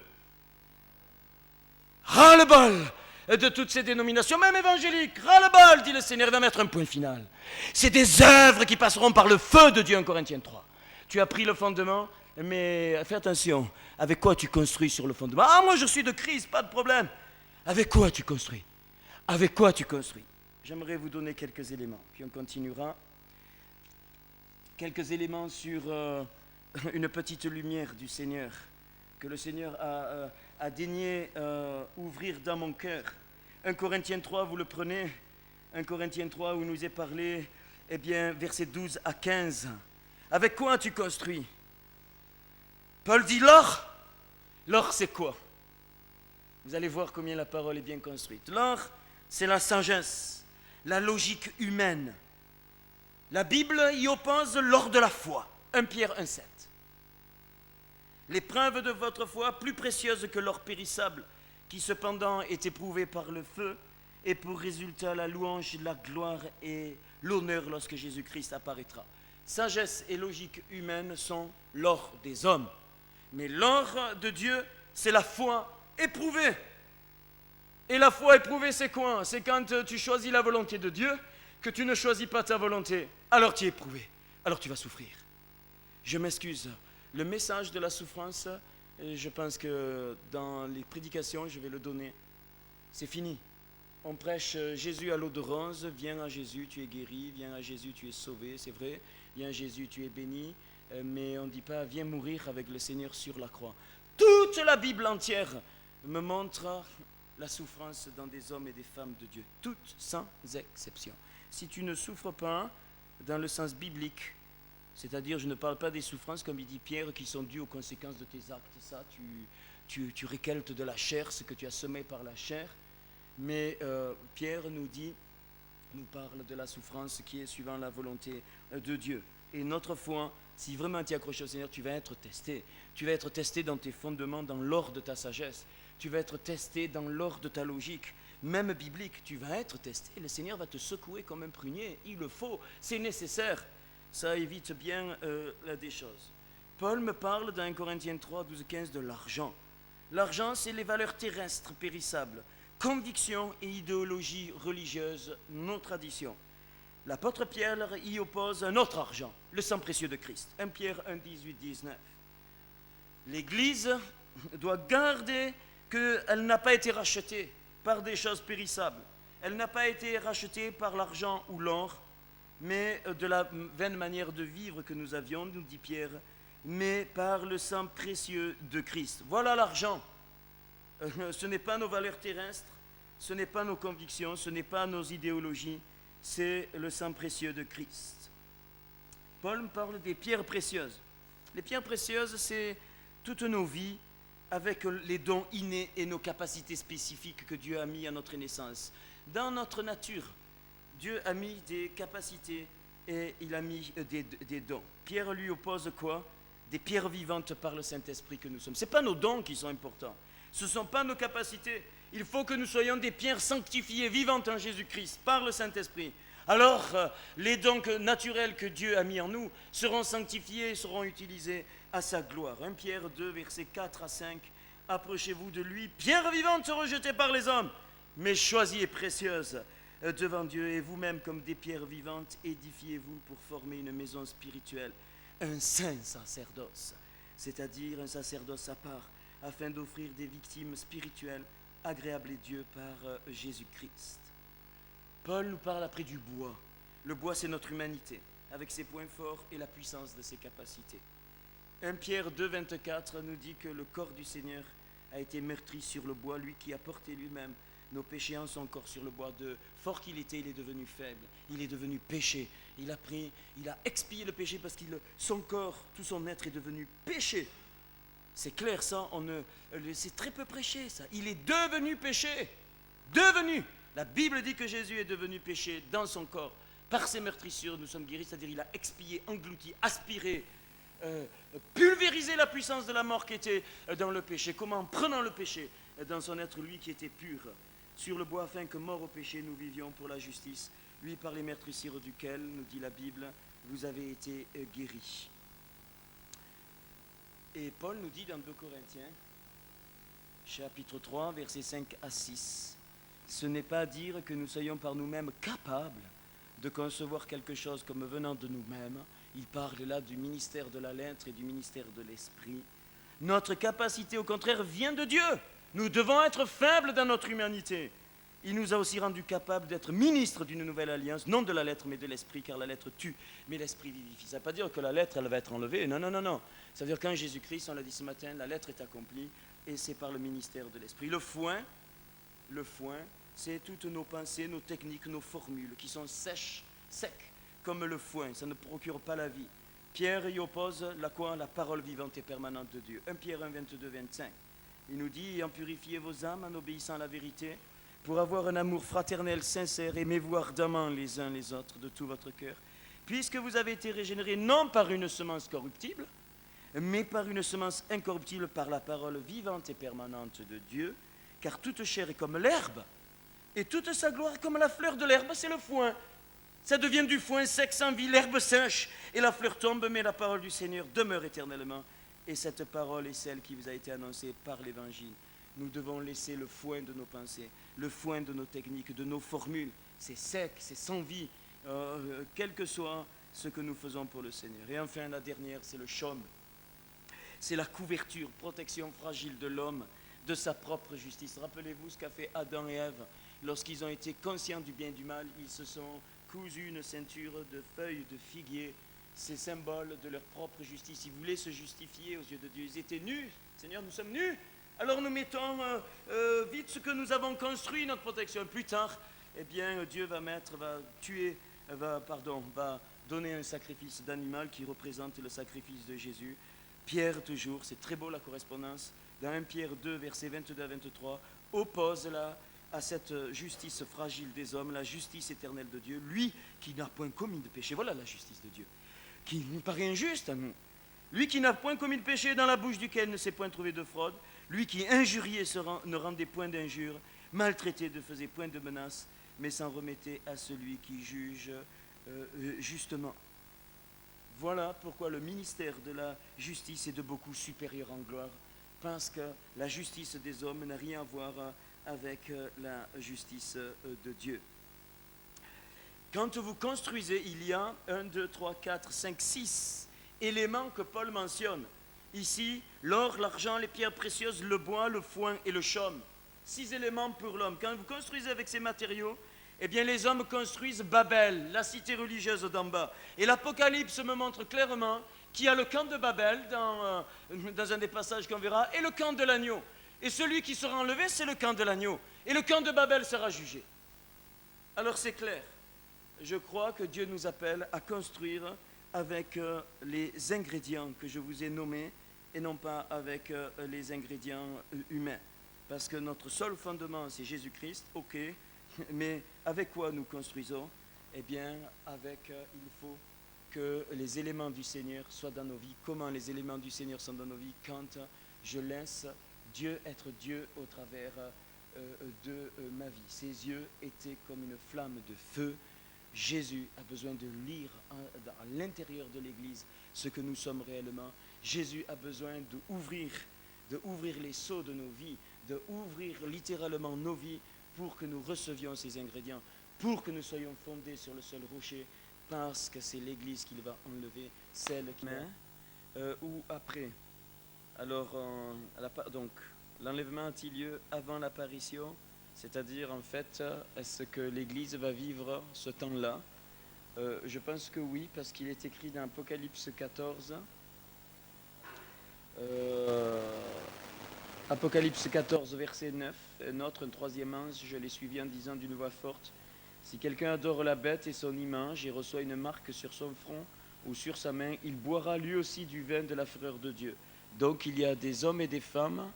Ras-le-bol de toutes ces dénominations, même évangéliques. Ras-le-bol, dit le Seigneur, il va mettre un point final. C'est des œuvres qui passeront par le feu de Dieu, en Corinthiens 3. Tu as pris le fondement, mais fais attention. Avec quoi tu construis sur le fondement? Ah, moi je suis de Christ, pas de problème. Avec quoi tu construis? Avec quoi tu construis? J'aimerais vous donner quelques éléments, puis on continuera. Quelques éléments sur une petite lumière du Seigneur, que le Seigneur a daigné ouvrir dans mon cœur. 1 Corinthiens 3, vous le prenez, 1 Corinthiens 3 où il nous est parlé, eh bien, versets 12 à 15. Avec quoi tu construis? Paul dit l'or. L'or, c'est quoi? Vous allez voir combien la parole est bien construite. L'or, c'est la sagesse, la logique humaine. La Bible y oppose l'or de la foi. 1 Pierre 1,7. L'épreuve de votre foi, plus précieuse que l'or périssable, qui cependant est éprouvé par le feu, et pour résultat la louange, la gloire et l'honneur lorsque Jésus-Christ apparaîtra. Sagesse et logique humaine sont l'or des hommes. Mais l'or de Dieu, c'est la foi éprouvée. Et la foi éprouvée, c'est quoi? C'est quand tu choisis la volonté de Dieu, que tu ne choisis pas ta volonté. Alors tu es éprouvé, alors tu vas souffrir. Je m'excuse. Le message de la souffrance, je pense que dans les prédications, je vais le donner. C'est fini. On prêche Jésus à l'eau de rose, viens à Jésus, tu es guéri, viens à Jésus, tu es sauvé, c'est vrai, viens à Jésus, tu es béni, mais on ne dit pas, viens mourir avec le Seigneur sur la croix. Toute la Bible entière me montre la souffrance dans des hommes et des femmes de Dieu, toutes sans exception. Si tu ne souffres pas dans le sens biblique, c'est-à-dire je ne parle pas des souffrances, comme il dit Pierre, qui sont dues aux conséquences de tes actes, ça, tu récoltes de la chair, ce que tu as semé par la chair, mais Pierre nous parle de la souffrance qui est suivant la volonté de Dieu. Et notre foi, si vraiment tu es accroché au Seigneur, tu vas être testé. Tu vas être testé dans tes fondements, dans l'or de ta sagesse. Tu vas être testé dans l'or de ta logique. Même biblique, tu vas être testé. Le Seigneur va te secouer comme un prunier. Il le faut, c'est nécessaire. Ça évite bien des choses. Paul me parle dans 1 Corinthiens 3, 12, 15 de l'argent. L'argent, c'est les valeurs terrestres périssables. Conviction et idéologie religieuse, nos traditions. L'apôtre Pierre y oppose un autre argent, le sang précieux de Christ. 1 Pierre 1, 18, 19. L'Église doit garder qu'elle n'a pas été rachetée par des choses périssables. Elle n'a pas été rachetée par l'argent ou l'or, mais de la vaine manière de vivre que nous avions, nous dit Pierre, mais par le sang précieux de Christ. Voilà l'argent. Ce n'est pas nos valeurs terrestres, ce n'est pas nos convictions, ce n'est pas nos idéologies, c'est le sang précieux de Christ. Paul me parle des pierres précieuses. Les pierres précieuses, c'est toutes nos vies avec les dons innés et nos capacités spécifiques que Dieu a mis à notre naissance. Dans notre nature, Dieu a mis des capacités et il a mis des dons. Pierre lui oppose quoi? Des pierres vivantes par le Saint-Esprit que nous sommes. Ce n'est pas nos dons qui sont importants. Ce ne sont pas nos capacités. Il faut que nous soyons des pierres sanctifiées, vivantes en Jésus-Christ, par le Saint-Esprit. Alors, les dons naturels que Dieu a mis en nous seront sanctifiés et seront utilisés à sa gloire. 1 Pierre 2, versets 4 à 5. Approchez-vous de lui, pierre vivante rejetée par les hommes, mais choisie et précieuse devant Dieu, et vous-même comme des pierres vivantes, édifiez-vous pour former une maison spirituelle, un saint sacerdoce, c'est-à-dire un sacerdoce à part, afin d'offrir des victimes spirituelles agréables à Dieu par Jésus-Christ. Paul nous parle après du bois. Le bois, c'est notre humanité, avec ses points forts et la puissance de ses capacités. 1 Pierre 2, 24 nous dit que le corps du Seigneur a été meurtri sur le bois, lui qui a porté lui-même nos péchés en son corps sur le bois. De fort qu'il était, il est devenu faible, il est devenu péché. Il a expié le péché parce que son corps, tout son être est devenu péché. C'est clair ça, c'est très peu prêché ça. Il est devenu péché, devenu. La Bible dit que Jésus est devenu péché dans son corps. Par ses meurtrissures, nous sommes guéris, c'est-à-dire il a expié, englouti, aspiré, pulvérisé la puissance de la mort qui était dans le péché. Comment? En prenant le péché dans son être, lui qui était pur, sur le bois, afin que mort au péché, nous vivions pour la justice. Lui, par les meurtrissures duquel, nous dit la Bible, vous avez été guéris. Et Paul nous dit dans 2 Corinthiens, chapitre 3, versets 5 à 6, ce n'est pas dire que nous soyons par nous-mêmes capables de concevoir quelque chose comme venant de nous-mêmes. Il parle là du ministère de la lettre et du ministère de l'esprit. Notre capacité, au contraire, vient de Dieu. Nous devons être faibles dans notre humanité. Il nous a aussi rendus capables d'être ministres d'une nouvelle alliance, non de la lettre mais de l'esprit, car la lettre tue, mais l'esprit vivifie. Ça ne veut pas dire que la lettre, elle va être enlevée. Non, non, non, non. Ça veut dire qu'en Jésus-Christ, on l'a dit ce matin, la lettre est accomplie et c'est par le ministère de l'esprit. Le foin, c'est toutes nos pensées, nos techniques, nos formules qui sont sèches, secs, comme le foin. Ça ne procure pas la vie. Pierre y oppose la parole vivante et permanente de Dieu. 1 Pierre 1, 22, 25. Il nous dit, en purifiez vos âmes en obéissant à la vérité, pour avoir un amour fraternel sincère, aimez-vous ardemment les uns les autres de tout votre cœur, puisque vous avez été régénérés non par une semence corruptible, mais par une semence incorruptible, par la parole vivante et permanente de Dieu, car toute chair est comme l'herbe, et toute sa gloire est comme la fleur de l'herbe, c'est le foin. Ça devient du foin sec sans vie, l'herbe sèche, et la fleur tombe, mais la parole du Seigneur demeure éternellement. Et cette parole est celle qui vous a été annoncée par l'Évangile. Nous devons laisser le foin de nos pensées, le foin de nos techniques, de nos formules. C'est sec, c'est sans vie, quel que soit ce que nous faisons pour le Seigneur. Et enfin, la dernière, c'est le chaume. C'est la couverture, protection fragile de l'homme, de sa propre justice. Rappelez-vous ce qu'a fait Adam et Ève. Lorsqu'ils ont été conscients du bien et du mal, ils se sont cousus une ceinture de feuilles de figuier. C'est symbole de leur propre justice. Ils voulaient se justifier aux yeux de Dieu. Ils étaient nus. Seigneur, nous sommes nus. Alors nous mettons vite ce que nous avons construit, notre protection. Plus tard, eh bien, Dieu va donner un sacrifice d'animal qui représente le sacrifice de Jésus. Pierre, toujours, c'est très beau la correspondance, dans 1 Pierre 2, versets 22 à 23, oppose là à cette justice fragile des hommes, la justice éternelle de Dieu, lui qui n'a point commis de péché. Voilà la justice de Dieu, qui nous paraît injuste à nous. Lui qui n'a point commis de péché, dans la bouche duquel ne s'est point trouvé de fraude, lui qui injuriait ne rendait point d'injure, maltraité ne faisait point de menace, mais s'en remettait à celui qui juge justement. Voilà pourquoi le ministère de la justice est de beaucoup supérieur en gloire, parce que la justice des hommes n'a rien à voir avec la justice de Dieu. Quand vous construisez, il y a 1, 2, 3, 4, 5, 6 éléments que Paul mentionne. Ici, l'or, l'argent, les pierres précieuses, le bois, le foin et le chaume. 6 éléments pour l'homme. Quand vous construisez avec ces matériaux, eh bien les hommes construisent Babel, la cité religieuse d'en bas. Et l'Apocalypse me montre clairement qu'il y a le camp de Babel, dans un des passages qu'on verra, et le camp de l'agneau. Et celui qui sera enlevé, c'est le camp de l'agneau. Et le camp de Babel sera jugé. Alors c'est clair. Je crois que Dieu nous appelle à construire avec les ingrédients que je vous ai nommés et non pas avec les ingrédients humains. Parce que notre seul fondement, c'est Jésus-Christ, ok, mais avec quoi nous construisons? Eh bien, il faut que les éléments du Seigneur soient dans nos vies. Comment les éléments du Seigneur sont dans nos vies? Quand je laisse Dieu être Dieu au travers de ma vie. Ses yeux étaient comme une flamme de feu Jésus a besoin de lire à l'intérieur de l'Église ce que nous sommes réellement. Jésus a besoin d'ouvrir les seaux de nos vies, d'ouvrir littéralement nos vies pour que nous recevions ces ingrédients, pour que nous soyons fondés sur le seul rocher, parce que c'est l'Église qu'il va enlever, celle qui ou après. Alors, donc, l'enlèvement a-t-il lieu avant l'apparition? C'est-à-dire, en fait, est-ce que l'Église va vivre ce temps-là? Je pense que oui, parce qu'il est écrit dans Apocalypse 14. Apocalypse 14, verset 9. Un troisième ange, je l'ai suivi en disant d'une voix forte: si quelqu'un adore la bête et son image et reçoit une marque sur son front ou sur sa main, il boira lui aussi du vin de la fureur de Dieu. Donc il y a des hommes et des femmes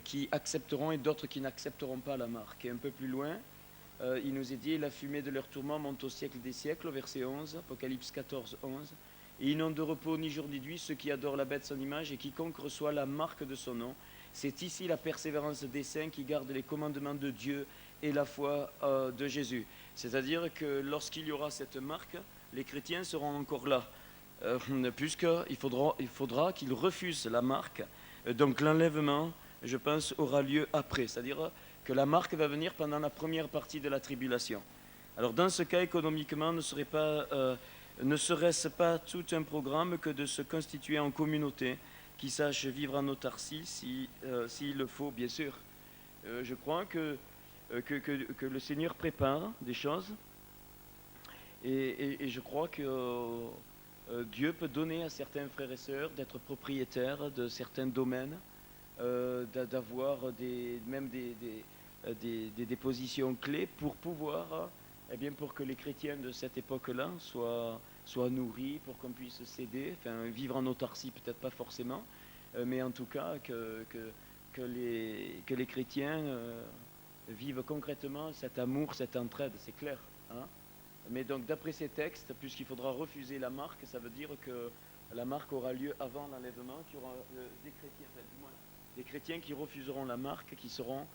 qui accepteront et d'autres qui n'accepteront pas la marque. Et un peu plus loin, il nous est dit: la fumée de leur tourment monte au siècle des siècles, au verset 11, Apocalypse 14, 11. Et ils n'ont de repos ni jour ni nuit, ceux qui adorent la bête son image, et quiconque reçoit la marque de son nom. C'est ici la persévérance des saints qui gardent les commandements de Dieu et la foi de Jésus. C'est-à-dire que lorsqu'il y aura cette marque, les chrétiens seront encore là, puisqu'il faudra qu'ils refusent la marque. Donc l'enlèvement, je pense, aura lieu après, c'est-à-dire que la marque va venir pendant la première partie de la tribulation. Alors dans ce cas, économiquement, ne serait-ce pas tout un programme que de se constituer en communauté qui sache vivre en autarcie, s'il le faut, bien sûr. Je crois que le Seigneur prépare des choses, et je crois que Dieu peut donner à certains frères et sœurs d'être propriétaires de certains domaines, d'avoir même des positions clés pour pouvoir, pour que les chrétiens de cette époque-là soient nourris, pour qu'on puisse s'aider, vivre en autarcie peut-être pas forcément, mais en tout cas que les chrétiens vivent concrètement cet amour, cette entraide, c'est clair. Hein. Mais donc d'après ces textes, puisqu'il faudra refuser la marque, ça veut dire que la marque aura lieu avant l'enlèvement, qu'il y aura des chrétiens qui refuseront la marque, qui seront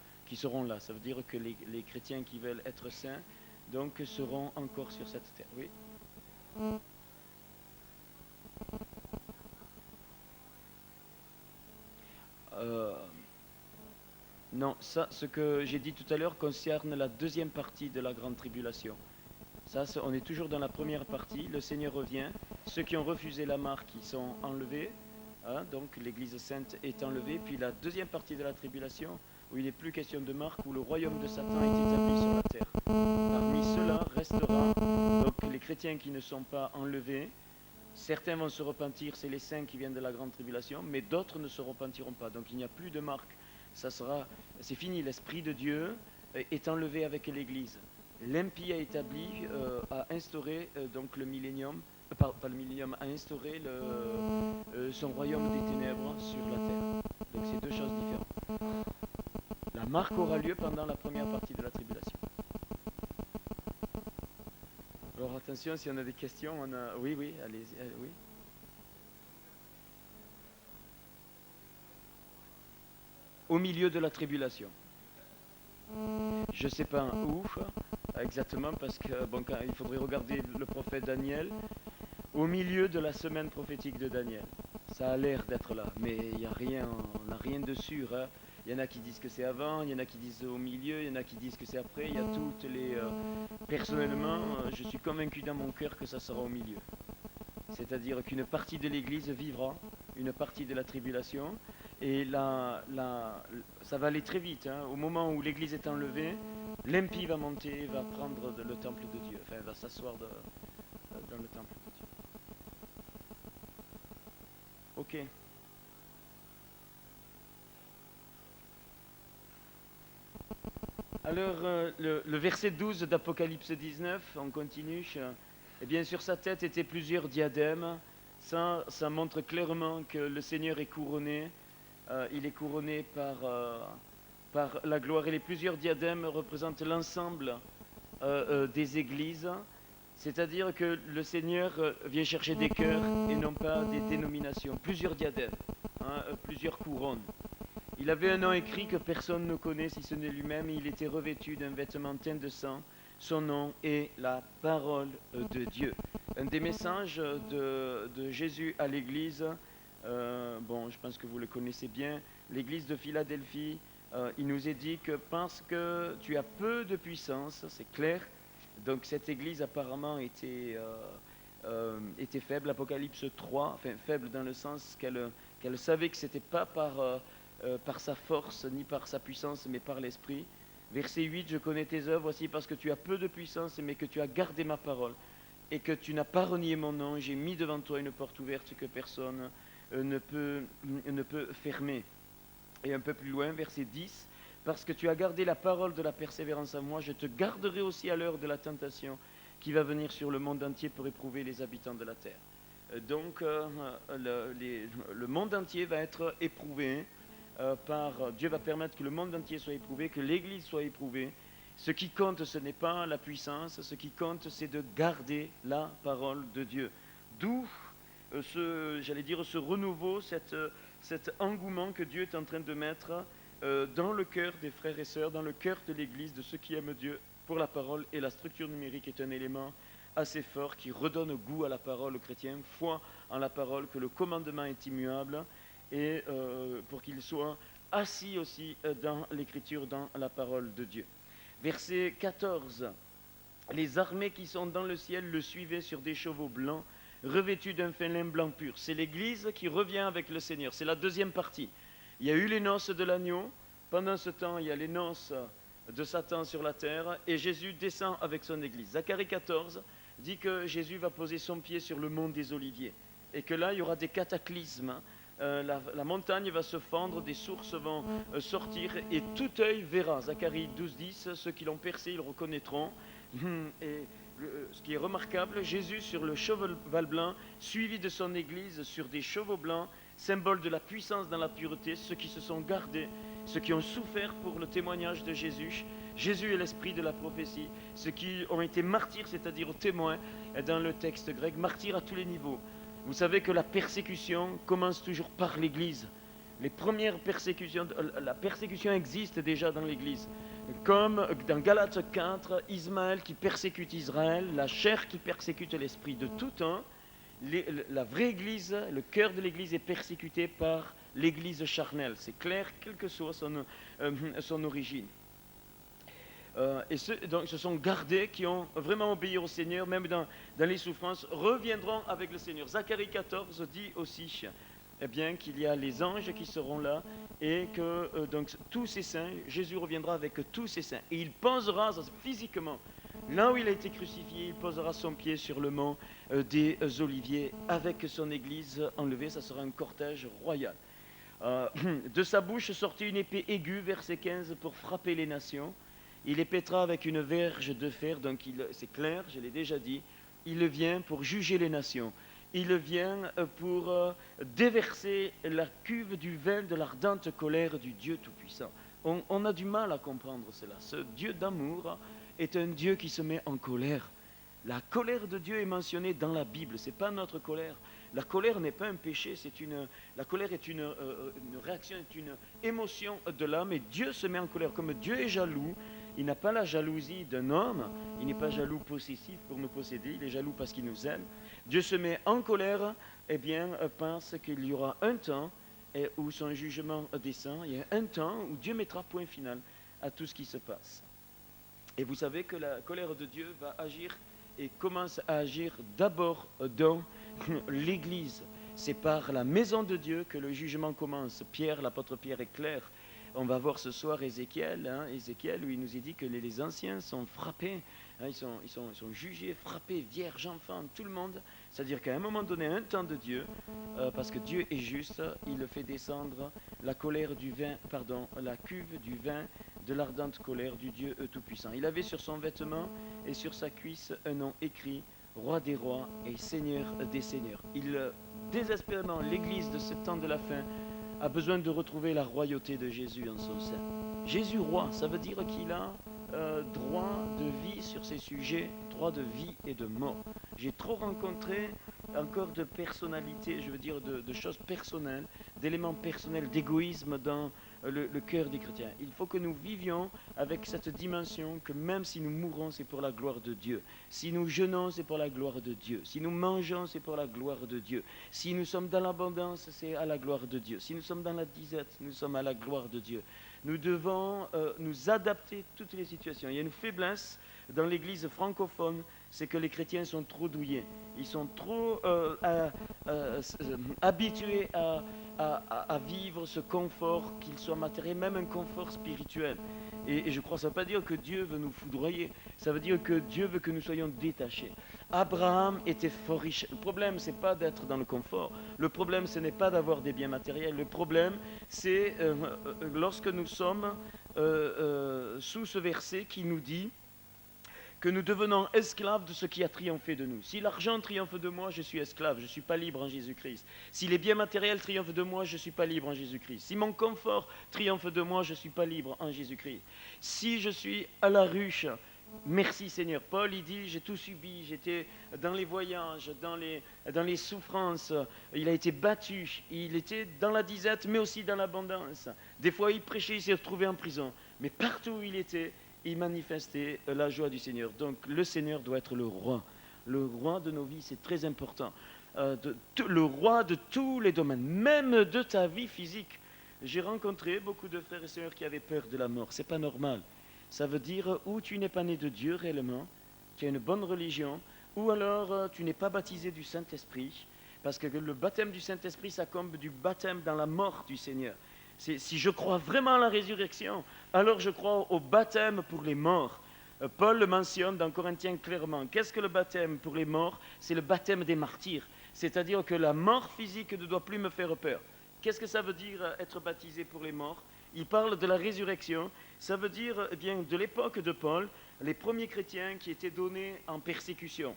là. Ça veut dire que les chrétiens qui veulent être saints, donc, seront encore sur cette terre. Oui. Non, ça, ce que j'ai dit tout à l'heure concerne la deuxième partie de la grande tribulation. Ça, on est toujours dans la première partie. Le Seigneur revient. Ceux qui ont refusé la marque, ils sont enlevés. Hein, donc l'Église sainte est enlevée. Puis la deuxième partie de la tribulation, où il n'est plus question de marque, où le royaume de Satan est établi sur la terre. Parmi ceux-là restera donc les chrétiens qui ne sont pas enlevés. Certains vont se repentir, c'est les saints qui viennent de la grande tribulation, mais d'autres ne se repentiront pas. Donc il n'y a plus de marque. C'est fini. L'Esprit de Dieu est enlevé avec l'Église. L'impie a instauré donc le millénium, pas le millénium, a instauré son royaume des ténèbres sur la terre. Donc c'est deux choses différentes. La marque aura lieu pendant la première partie de la tribulation. Alors attention, si on a des questions, Oui, allez-y, oui. Au milieu de la tribulation. Je ne sais pas où exactement, parce que il faudrait regarder le prophète Daniel. Au milieu de la semaine prophétique de Daniel. Ça a l'air d'être là, mais il y a rien, on n'a rien de sûr. Hein. Il y en a qui disent que c'est avant, il y en a qui disent au milieu, il y en a qui disent que c'est après. Il y a toutes les... personnellement, je suis convaincu dans mon cœur que ça sera au milieu. C'est-à-dire qu'une partie de l'Église vivra une partie de la tribulation. Et là, ça va aller très vite. Hein. Au moment où l'Église est enlevée, l'impie va monter, va prendre le temple de Dieu. Enfin, va s'asseoir dans le temple de Dieu. Ok. Alors, le verset 12 d'Apocalypse 19, on continue. Eh bien, sur sa tête étaient plusieurs diadèmes. Ça montre clairement que le Seigneur est couronné. Il est couronné par la gloire. Et les plusieurs diadèmes représentent l'ensemble des églises. C'est-à-dire que le Seigneur vient chercher des cœurs et non pas des dénominations. Plusieurs diadèmes, plusieurs couronnes. Il avait un nom écrit que personne ne connaît si ce n'est lui-même. Il était revêtu d'un vêtement teint de sang, son nom est la parole de Dieu. Un des messages de Jésus à l'église, je pense que vous le connaissez bien, l'église de Philadelphie, il nous est dit que parce que tu as peu de puissance, c'est clair, donc cette église apparemment était faible, Apocalypse 3, enfin faible dans le sens qu'elle savait que ce n'était pas par sa force ni par sa puissance, mais par l'Esprit. Verset 8, je connais tes œuvres, voici parce que tu as peu de puissance, mais que tu as gardé ma parole, et que tu n'as pas renié mon nom, j'ai mis devant toi une porte ouverte que personne ne peut fermer. Et un peu plus loin, verset 10, parce que tu as gardé la parole de la persévérance en moi, je te garderai aussi à l'heure de la tentation qui va venir sur le monde entier pour éprouver les habitants de la terre. Donc le monde entier va être éprouvé Dieu va permettre que le monde entier soit éprouvé, que l'Église soit éprouvée. Ce qui compte, ce n'est pas la puissance, ce qui compte, c'est de garder la parole de Dieu. D'où ce renouveau, cet engouement que Dieu est en train de mettre dans le cœur des frères et sœurs, dans le cœur de l'Église, de ceux qui aiment Dieu pour la parole. Et la structure numérique est un élément assez fort qui redonne goût à la parole aux chrétiens, foi en la parole, que le commandement est immuable, et pour qu'il soit assis aussi dans l'Écriture, dans la parole de Dieu. Verset 14. Les armées qui sont dans le ciel le suivaient sur des chevaux blancs, revêtus d'un fin lin blanc pur. C'est l'Église qui revient avec le Seigneur. C'est la deuxième partie. Il y a eu les noces de l'agneau. Pendant ce temps, il y a les noces de Satan sur la terre, et Jésus descend avec son Église. Zacharie 14 dit que Jésus va poser son pied sur le mont des Oliviers, et que là, il y aura des cataclysmes. La montagne va se fendre, des sources vont sortir, et tout œil verra. Zacharie 12:10, ceux qui l'ont percé, ils le reconnaîtront. Et ce qui est remarquable, Jésus sur le cheval blanc, suivi de son Église sur des chevaux blancs, symbole de la puissance dans la pureté, ceux qui se sont gardés, ceux qui ont souffert pour le témoignage de Jésus. Jésus est l'esprit de la prophétie, ceux qui ont été martyrs, c'est-à-dire témoins, dans le texte grec, martyrs à tous les niveaux. Vous savez que la persécution commence toujours par l'Église. Les premières persécutions, la persécution existe déjà dans l'Église. Comme dans Galates 4, Ismaël qui persécute Israël, la chair qui persécute l'esprit. De tout temps, la vraie Église, le cœur de l'Église est persécuté par l'Église charnelle. C'est clair, quelle que soit son origine. Et donc, se sont gardés, qui ont vraiment obéi au Seigneur, même dans les souffrances, reviendront avec le Seigneur. Zacharie 14 dit aussi qu'il y a les anges qui seront là, et que donc tous ces saints, Jésus reviendra avec tous ces saints. Et il posera physiquement, là où il a été crucifié, il posera son pied sur le mont des Oliviers, avec son Église enlevée. Ça sera un cortège royal. De sa bouche sortit une épée aiguë, verset 15, pour frapper les nations. Il les pètera avec une verge de fer, donc c'est clair, je l'ai déjà dit, il vient pour juger les nations. Il vient pour déverser la cuve du vin de l'ardente colère du Dieu Tout-Puissant. On a du mal à comprendre cela. Ce Dieu d'amour est un Dieu qui se met en colère. La colère de Dieu est mentionnée dans la Bible, ce n'est pas notre colère. La colère n'est pas un péché, la colère est une réaction, est une émotion de l'âme, et Dieu se met en colère. Comme Dieu est jaloux, il n'a pas la jalousie d'un homme, il n'est pas jaloux possessif pour nous posséder, il est jaloux parce qu'il nous aime. Dieu se met en colère, parce qu'il y aura un temps où son jugement descend, il y a un temps où Dieu mettra point final à tout ce qui se passe. Et vous savez que la colère de Dieu va agir et commence à agir d'abord dans l'Église. C'est par la maison de Dieu que le jugement commence. L'apôtre Pierre est clair. On va voir ce soir Ézéchiel, où il nous est dit que les anciens sont frappés, ils sont jugés, frappés, vierges, enfants, tout le monde. C'est-à-dire qu'à un moment donné, un temps de Dieu, parce que Dieu est juste, il fait descendre la cuve du vin de l'ardente colère du Dieu Tout-Puissant. Il avait sur son vêtement et sur sa cuisse un nom écrit, Roi des rois et Seigneur des seigneurs. Désespérément, l'Église de ce temps de la fin a besoin de retrouver la royauté de Jésus en son sein. Jésus roi, ça veut dire qu'il a droit de vie sur ces sujets, droit de vie et de mort. J'ai trop rencontré encore de personnalités, je veux dire de choses personnelles, d'éléments personnels, d'égoïsme dans le cœur des chrétiens. Il faut que nous vivions avec cette dimension que même si nous mourons, c'est pour la gloire de Dieu. Si nous jeûnons, c'est pour la gloire de Dieu. Si nous mangeons, c'est pour la gloire de Dieu. Si nous sommes dans l'abondance, c'est à la gloire de Dieu. Si nous sommes dans la disette, nous sommes à la gloire de Dieu. Nous devons nous adapter à toutes les situations. Il y a une faiblesse dans l'Église francophone, c'est que les chrétiens sont trop douillés. Ils sont trop habitués à vivre ce confort, qu'il soit matériel, même un confort spirituel. Et je crois que ça ne veut pas dire que Dieu veut nous foudroyer. Ça veut dire que Dieu veut que nous soyons détachés. Abraham était fort riche. Le problème, ce n'est pas d'être dans le confort. Le problème, ce n'est pas d'avoir des biens matériels. Le problème, c'est lorsque nous sommes sous ce verset qui nous dit que nous devenons esclaves de ce qui a triomphé de nous. Si l'argent triomphe de moi, je suis esclave, je ne suis pas libre en Jésus-Christ. Si les biens matériels triomphent de moi, je ne suis pas libre en Jésus-Christ. Si mon confort triomphe de moi, je ne suis pas libre en Jésus-Christ. Si je suis à la ruche, merci Seigneur. Paul, il dit, j'ai tout subi, j'étais dans les voyages, dans les souffrances, il a été battu, il était dans la disette, mais aussi dans l'abondance. Des fois, il prêchait, il s'est retrouvé en prison. Mais partout où il était, il manifestait la joie du Seigneur. Donc le Seigneur doit être le roi de nos vies, c'est très important. Le roi de tous les domaines, même de ta vie physique. J'ai rencontré beaucoup de frères et sœurs qui avaient peur de la mort. C'est pas normal. Ça veut dire ou tu n'es pas né de Dieu réellement, tu as une bonne religion, ou alors tu n'es pas baptisé du Saint-Esprit, parce que le baptême du Saint-Esprit s'accombe du baptême dans la mort du Seigneur. Si je crois vraiment à la résurrection, alors je crois au baptême pour les morts. Paul le mentionne dans Corinthiens clairement. Qu'est-ce que le baptême pour les morts? C'est le baptême des martyrs. C'est-à-dire que la mort physique ne doit plus me faire peur. Qu'est-ce que ça veut dire être baptisé pour les morts? Il parle de la résurrection. Ça veut dire, eh bien, de l'époque de Paul, les premiers chrétiens qui étaient donnés en persécution.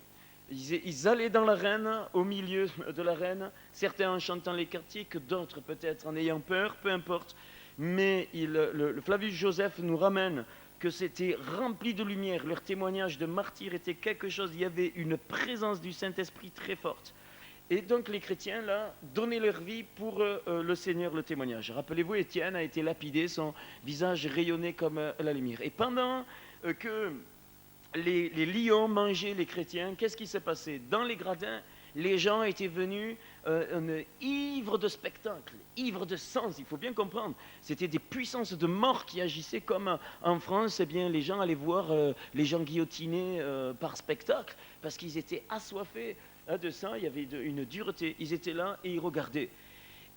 Ils allaient dans l'arène, au milieu de l'arène, certains en chantant les cantiques, d'autres peut-être en ayant peur, peu importe. Mais le Flavius Joseph nous ramène que c'était rempli de lumière. Leur témoignage de martyr était quelque chose, il y avait une présence du Saint-Esprit très forte. Et donc les chrétiens, là, donnaient leur vie pour le Seigneur, le témoignage. Rappelez-vous, Étienne a été lapidé, son visage rayonnait comme la lumière. Et pendant que les lions mangeaient les chrétiens, qu'est-ce qui s'est passé? Dans les gradins, les gens étaient venus ivres de spectacle, ivres de sens, il faut bien comprendre. C'était des puissances de mort qui agissaient comme en France, eh bien, les gens allaient voir les gens guillotinés par spectacle, parce qu'ils étaient assoiffés de sang, il y avait une dureté. Ils étaient là et ils regardaient.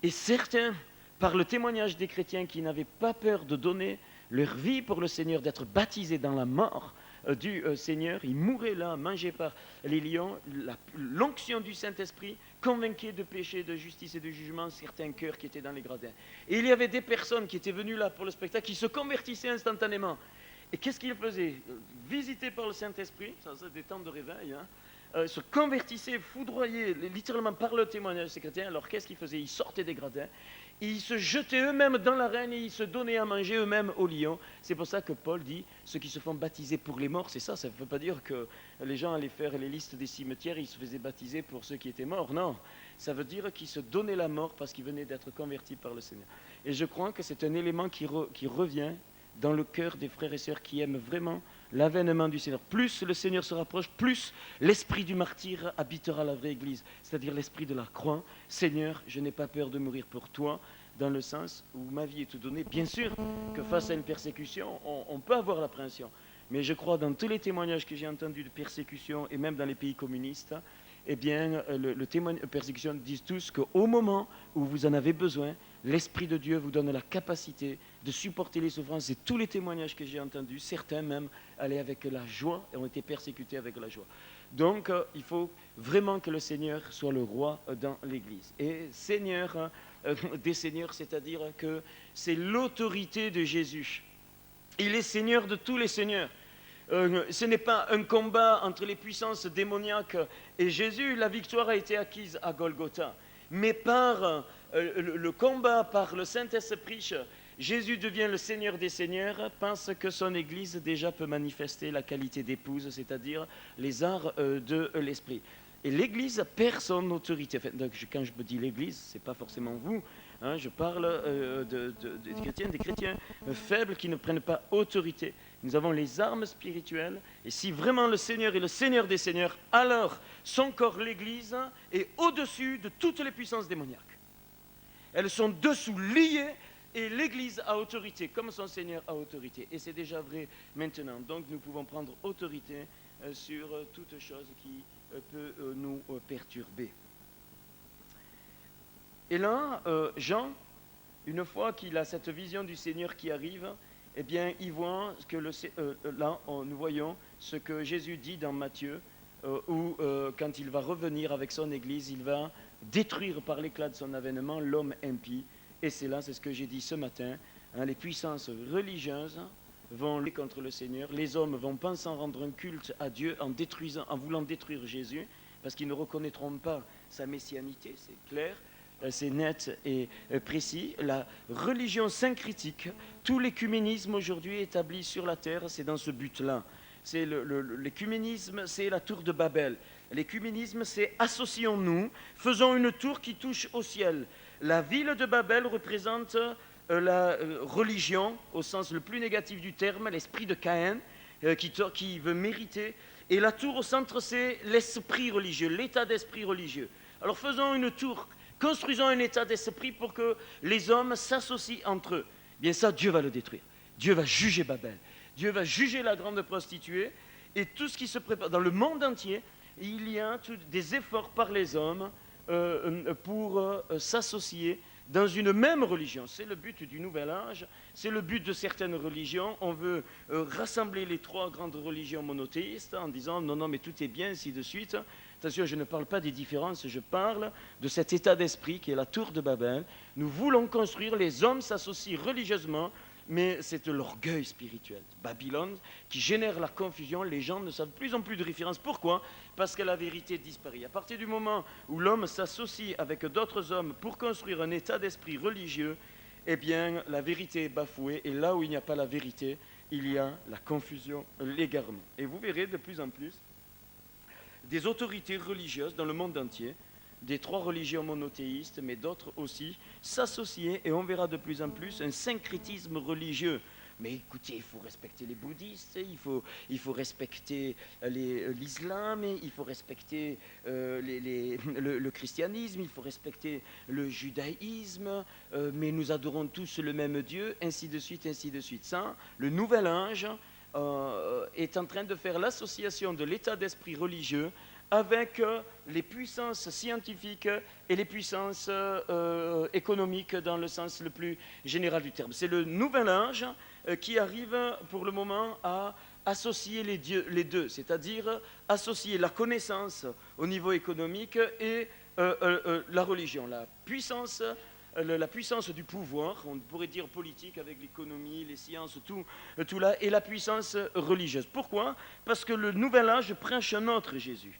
Et certains, par le témoignage des chrétiens qui n'avaient pas peur de donner leur vie pour le Seigneur, d'être baptisés dans la mort du Seigneur, ils mouraient là, mangés par les lions, l'onction du Saint-Esprit, convainqués de péché, de justice et de jugement, certains cœurs qui étaient dans les gradins. Et il y avait des personnes qui étaient venues là pour le spectacle, qui se convertissaient instantanément. Et qu'est-ce qu'ils faisaient? Visités par le Saint-Esprit, ça c'est des temps de réveil, se convertissaient, foudroyés, littéralement par le témoignage des chrétiens. Alors qu'est-ce qu'ils faisaient? Ils sortaient des gradins, ils se jetaient eux-mêmes dans l'arène et ils se donnaient à manger eux-mêmes aux lions. C'est pour ça que Paul dit, ceux qui se font baptiser pour les morts, c'est ça, ça ne veut pas dire que les gens allaient faire les listes des cimetières et ils se faisaient baptiser pour ceux qui étaient morts, non. Ça veut dire qu'ils se donnaient la mort parce qu'ils venaient d'être convertis par le Seigneur. Et je crois que c'est un élément qui revient dans le cœur des frères et sœurs qui aiment vraiment l'avènement du Seigneur. Plus le Seigneur se rapproche, plus l'esprit du martyr habitera la vraie Église, c'est-à-dire l'esprit de la croix. Seigneur, je n'ai pas peur de mourir pour toi, dans le sens où ma vie est tout donnée. Bien sûr que face à une persécution, on peut avoir l'appréhension, mais je crois dans tous les témoignages que j'ai entendus de persécution, et même dans les pays communistes, eh bien, le témoignage de persécution disent tous qu'au moment où vous en avez besoin, l'Esprit de Dieu vous donne la capacité de supporter les souffrances. Et tous les témoignages que j'ai entendus, certains même allaient avec la joie et ont été persécutés avec la joie. Donc, il faut vraiment que le Seigneur soit le roi dans l'Église. Et Seigneur des Seigneurs, c'est-à-dire que c'est l'autorité de Jésus. Il est Seigneur de tous les seigneurs. Ce n'est pas un combat entre les puissances démoniaques et Jésus. La victoire a été acquise à Golgotha. Mais par le combat, par le Saint-Esprit, Jésus devient le Seigneur des Seigneurs parce que son Église déjà peut manifester la qualité d'épouse, c'est-à-dire les arts de l'Esprit. Et l'Église perd son autorité. Enfin, donc, quand je me dis l'Église, ce n'est pas forcément vous. Hein, je parle des chrétiens faibles qui ne prennent pas autorité. Nous avons les armes spirituelles. Et si vraiment le Seigneur est le Seigneur des Seigneurs, alors son corps, l'Église, est au-dessus de toutes les puissances démoniaques. Elles sont dessous, liées, et l'Église a autorité, comme son Seigneur a autorité. Et c'est déjà vrai maintenant. Donc nous pouvons prendre autorité sur toute chose qui peut nous perturber. Et là, Jean, une fois qu'il a cette vision du Seigneur qui arrive, eh bien, il voit que nous voyons ce que Jésus dit dans Matthieu, où quand il va revenir avec son Église, il va détruire par l'éclat de son avènement l'homme impie. Et c'est ce que j'ai dit ce matin, hein, les puissances religieuses vont lutter contre le Seigneur, les hommes vont penser rendre un culte à Dieu en voulant détruire Jésus, parce qu'ils ne reconnaîtront pas sa messianité, c'est clair, c'est net et précis. La religion syncrétique, tout l'écuménisme aujourd'hui établi sur la terre, c'est dans ce but-là. C'est l'écuménisme, c'est la tour de Babel. L'écuménisme, c'est associons-nous, faisons une tour qui touche au ciel. La ville de Babel représente la religion, au sens le plus négatif du terme, l'esprit de Caïn, qui veut mériter. Et la tour au centre, c'est l'esprit religieux, l'état d'esprit religieux. Alors faisons une tour, construisons un état d'esprit pour que les hommes s'associent entre eux. Bien ça, Dieu va le détruire. Dieu va juger Babel. Dieu va juger la grande prostituée. Et tout ce qui se prépare dans le monde entier, il y a des efforts par les hommes pour s'associer dans une même religion. C'est le but du nouvel âge, c'est le but de certaines religions. On veut rassembler les trois grandes religions monothéistes en disant non, mais tout est bien, ainsi de suite. Attention, je ne parle pas des différences, je parle de cet état d'esprit qui est la tour de Babel. Nous voulons construire, les hommes s'associent religieusement, mais c'est de l'orgueil spirituel. Babylone qui génère la confusion, les gens ne savent plus en plus de référence. Pourquoi ? Parce que la vérité disparaît. À partir du moment où l'homme s'associe avec d'autres hommes pour construire un état d'esprit religieux, eh bien la vérité est bafouée, et là où il n'y a pas la vérité, il y a la confusion, l'égarement. Et vous verrez de plus en plus des autorités religieuses dans le monde entier, des trois religions monothéistes, mais d'autres aussi, s'associer, et on verra de plus en plus un syncrétisme religieux. Mais écoutez, il faut respecter les bouddhistes, il faut respecter l'islam, il faut respecter le christianisme, il faut respecter le judaïsme, mais nous adorons tous le même Dieu, ainsi de suite, ainsi de suite. Ça, le nouvel âge est en train de faire l'association de l'état d'esprit religieux avec les puissances scientifiques et les puissances économiques dans le sens le plus général du terme. C'est le nouvel âge qui arrive pour le moment à associer les deux, c'est-à-dire associer la connaissance au niveau économique et la religion, la puissance du pouvoir, on pourrait dire politique avec l'économie, les sciences, tout là, et la puissance religieuse. Pourquoi ? Parce que le nouvel âge prêche un autre Jésus.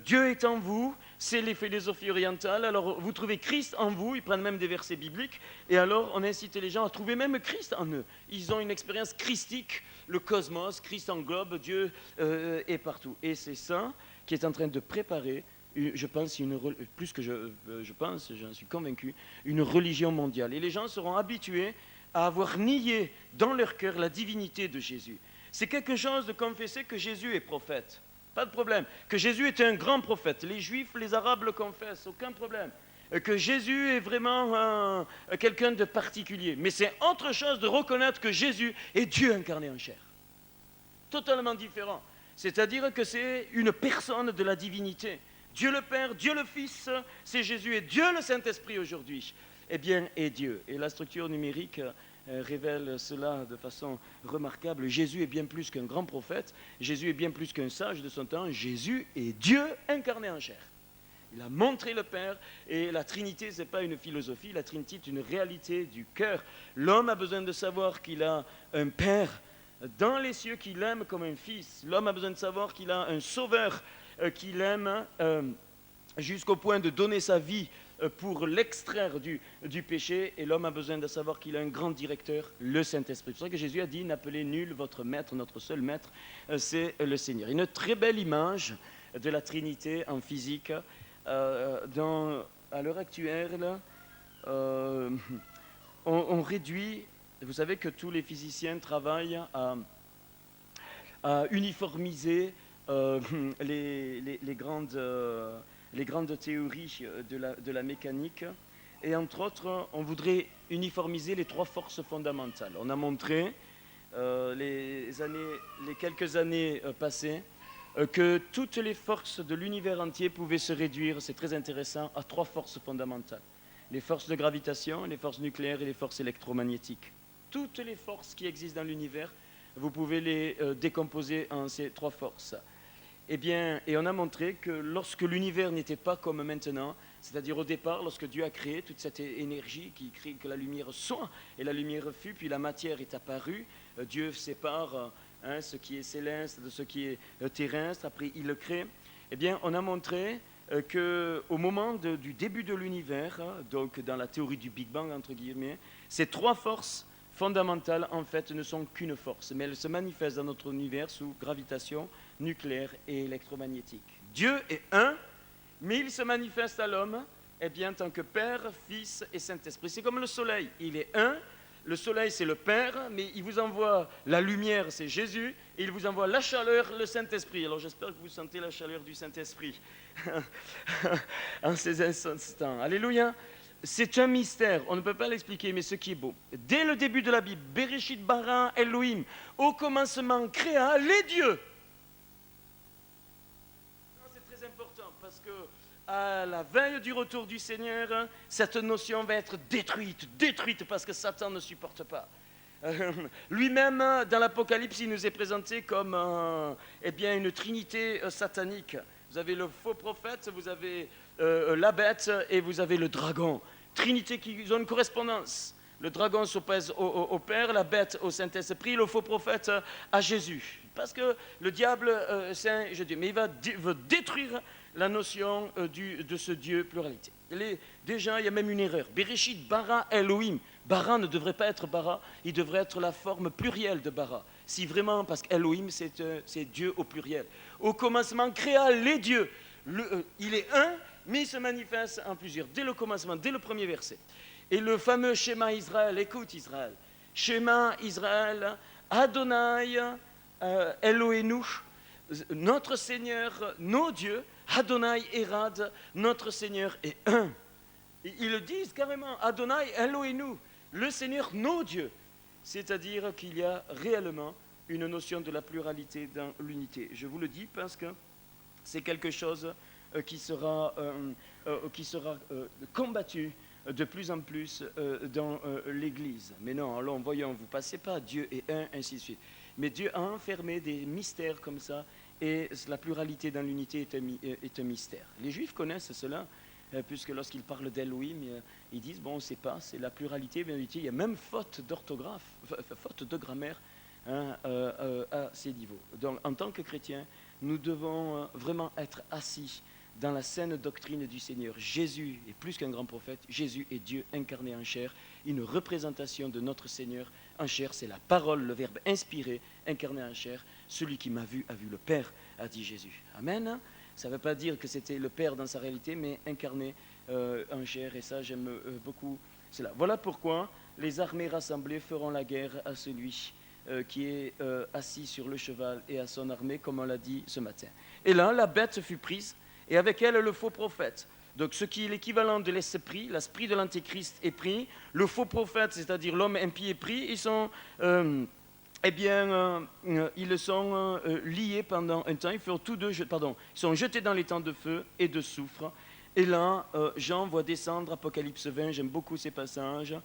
Dieu est en vous, c'est les philosophies orientales, alors vous trouvez Christ en vous, ils prennent même des versets bibliques, et alors on incite les gens à trouver même Christ en eux. Ils ont une expérience christique, le cosmos, Christ englobe, Dieu est partout. Et c'est ça qui est en train de préparer, je pense, plus que je pense, j'en suis convaincu, une religion mondiale. Et les gens seront habitués à avoir nié dans leur cœur la divinité de Jésus. C'est quelque chose de confesser que Jésus est prophète. Pas de problème. Que Jésus est un grand prophète. Les Juifs, les Arabes le confessent, aucun problème. Que Jésus est vraiment quelqu'un de particulier. Mais c'est autre chose de reconnaître que Jésus est Dieu incarné en chair. Totalement différent. C'est-à-dire que c'est une personne de la divinité. Dieu le Père, Dieu le Fils, c'est Jésus, et Dieu le Saint-Esprit aujourd'hui, eh bien, est Dieu. Et la structure numérique révèle cela de façon remarquable. Jésus est bien plus qu'un grand prophète, Jésus est bien plus qu'un sage de son temps, Jésus est Dieu incarné en chair. Il a montré le Père, et la Trinité, ce n'est pas une philosophie, la Trinité est une réalité du cœur. L'homme a besoin de savoir qu'il a un Père dans les cieux qui l'aime comme un fils. L'homme a besoin de savoir qu'il a un sauveur qui l'aime jusqu'au point de donner sa vie pour l'extraire du péché, et l'homme a besoin de savoir qu'il a un grand directeur, le Saint-Esprit. C'est pour ça que Jésus a dit, n'appelez nul votre maître, notre seul maître, c'est le Seigneur. Une très belle image de la Trinité en physique. À l'heure actuelle, on réduit, vous savez que tous les physiciens travaillent à uniformiser les grandes théories de la mécanique. Et entre autres, on voudrait uniformiser les 3 forces fondamentales. On a montré les quelques années passées que toutes les forces de l'univers entier pouvaient se réduire, c'est très intéressant, à 3 forces fondamentales. Les forces de gravitation, les forces nucléaires et les forces électromagnétiques. Toutes les forces qui existent dans l'univers, vous pouvez les décomposer en ces 3 forces. Eh bien, et on a montré que lorsque l'univers n'était pas comme maintenant, c'est-à-dire au départ, lorsque Dieu a créé toute cette énergie qui crée que la lumière soit, et la lumière fut, puis la matière est apparue, Dieu sépare ce qui est céleste de ce qui est terrestre, après il le crée. Eh bien, on a montré qu'au moment du début de l'univers, donc dans la théorie du Big Bang, entre guillemets, ces 3 forces fondamentales, en fait, ne sont qu'une force, mais elles se manifestent dans notre univers sous gravitation, nucléaire et électromagnétique. Dieu est un, mais il se manifeste à l'homme, eh bien, en tant que Père, Fils et Saint-Esprit. C'est comme le soleil, il est un, le soleil c'est le Père, mais il vous envoie la lumière, c'est Jésus, et il vous envoie la chaleur, le Saint-Esprit. Alors j'espère que vous sentez la chaleur du Saint-Esprit en ces instants. Alléluia. C'est un mystère, on ne peut pas l'expliquer, mais ce qui est beau. Dès le début de la Bible, Bereshit bara Elohim, au commencement créa les dieux. C'est très important parce que à la veille du retour du Seigneur, cette notion va être détruite parce que Satan ne supporte pas. Lui-même, dans l'Apocalypse, il nous est présenté comme une trinité satanique. Vous avez le faux prophète, vous avez la bête et vous avez le dragon. Trinité qui ont une correspondance. Le dragon s'oppose au Père, la bête au Saint-Esprit, le faux prophète à Jésus. Parce que le diable, Saint, je dis, mais il veut détruire la notion de ce Dieu pluralité. Déjà, il y a même une erreur. Bereshit bara Elohim. Bara ne devrait pas être bara, il devrait être la forme plurielle de bara. Si vraiment, parce qu'Elohim, c'est Dieu au pluriel. Au commencement, créa les dieux. Il est un, mais il se manifeste en plusieurs. Dès le commencement, dès le premier verset. Et le fameux schéma Israël, écoute Israël. Schéma Israël, Adonai, Elohénu, notre Seigneur, nos dieux, Adonai Erad, notre Seigneur est un. Ils le disent carrément, Adonai Elohénu, le Seigneur, nos dieux. C'est-à-dire qu'il y a réellement une notion de la pluralité dans l'unité. Je vous le dis parce que c'est quelque chose qui sera combattu de plus en plus dans l'Église. Mais non, allons, voyons, vous ne passez pas, Dieu est un, ainsi de suite. Mais Dieu a enfermé des mystères comme ça, et la pluralité dans l'unité est un mystère. Les Juifs connaissent cela, puisque lorsqu'ils parlent d'Elohim, ils disent, bon, on ne sait pas, c'est la pluralité, l'unité. Il y a même faute d'orthographe, faute de grammaire à ces niveaux. Donc, en tant que chrétiens, nous devons vraiment être assis dans la saine doctrine du Seigneur. Jésus est plus qu'un grand prophète, Jésus est Dieu incarné en chair, une représentation de notre Seigneur en chair, c'est la parole, le verbe inspiré, incarné en chair. Celui qui m'a vu a vu le Père, a dit Jésus. Amen. Ça ne veut pas dire que c'était le Père dans sa réalité, mais incarné en chair, et ça j'aime beaucoup cela. Voilà pourquoi les armées rassemblées feront la guerre à celui qui est assis sur le cheval et à son armée, comme on l'a dit ce matin. Et là, la bête fut prise, et avec elle le faux prophète. Donc ce qui est l'équivalent de l'esprit de l'antéchrist est pris, le faux prophète, c'est-à-dire l'homme impie est pris, ils sont liés pendant un temps, ils sont jetés dans les temps de feu et de soufre. Et là, Jean voit descendre, Apocalypse 20, j'aime beaucoup ces passages,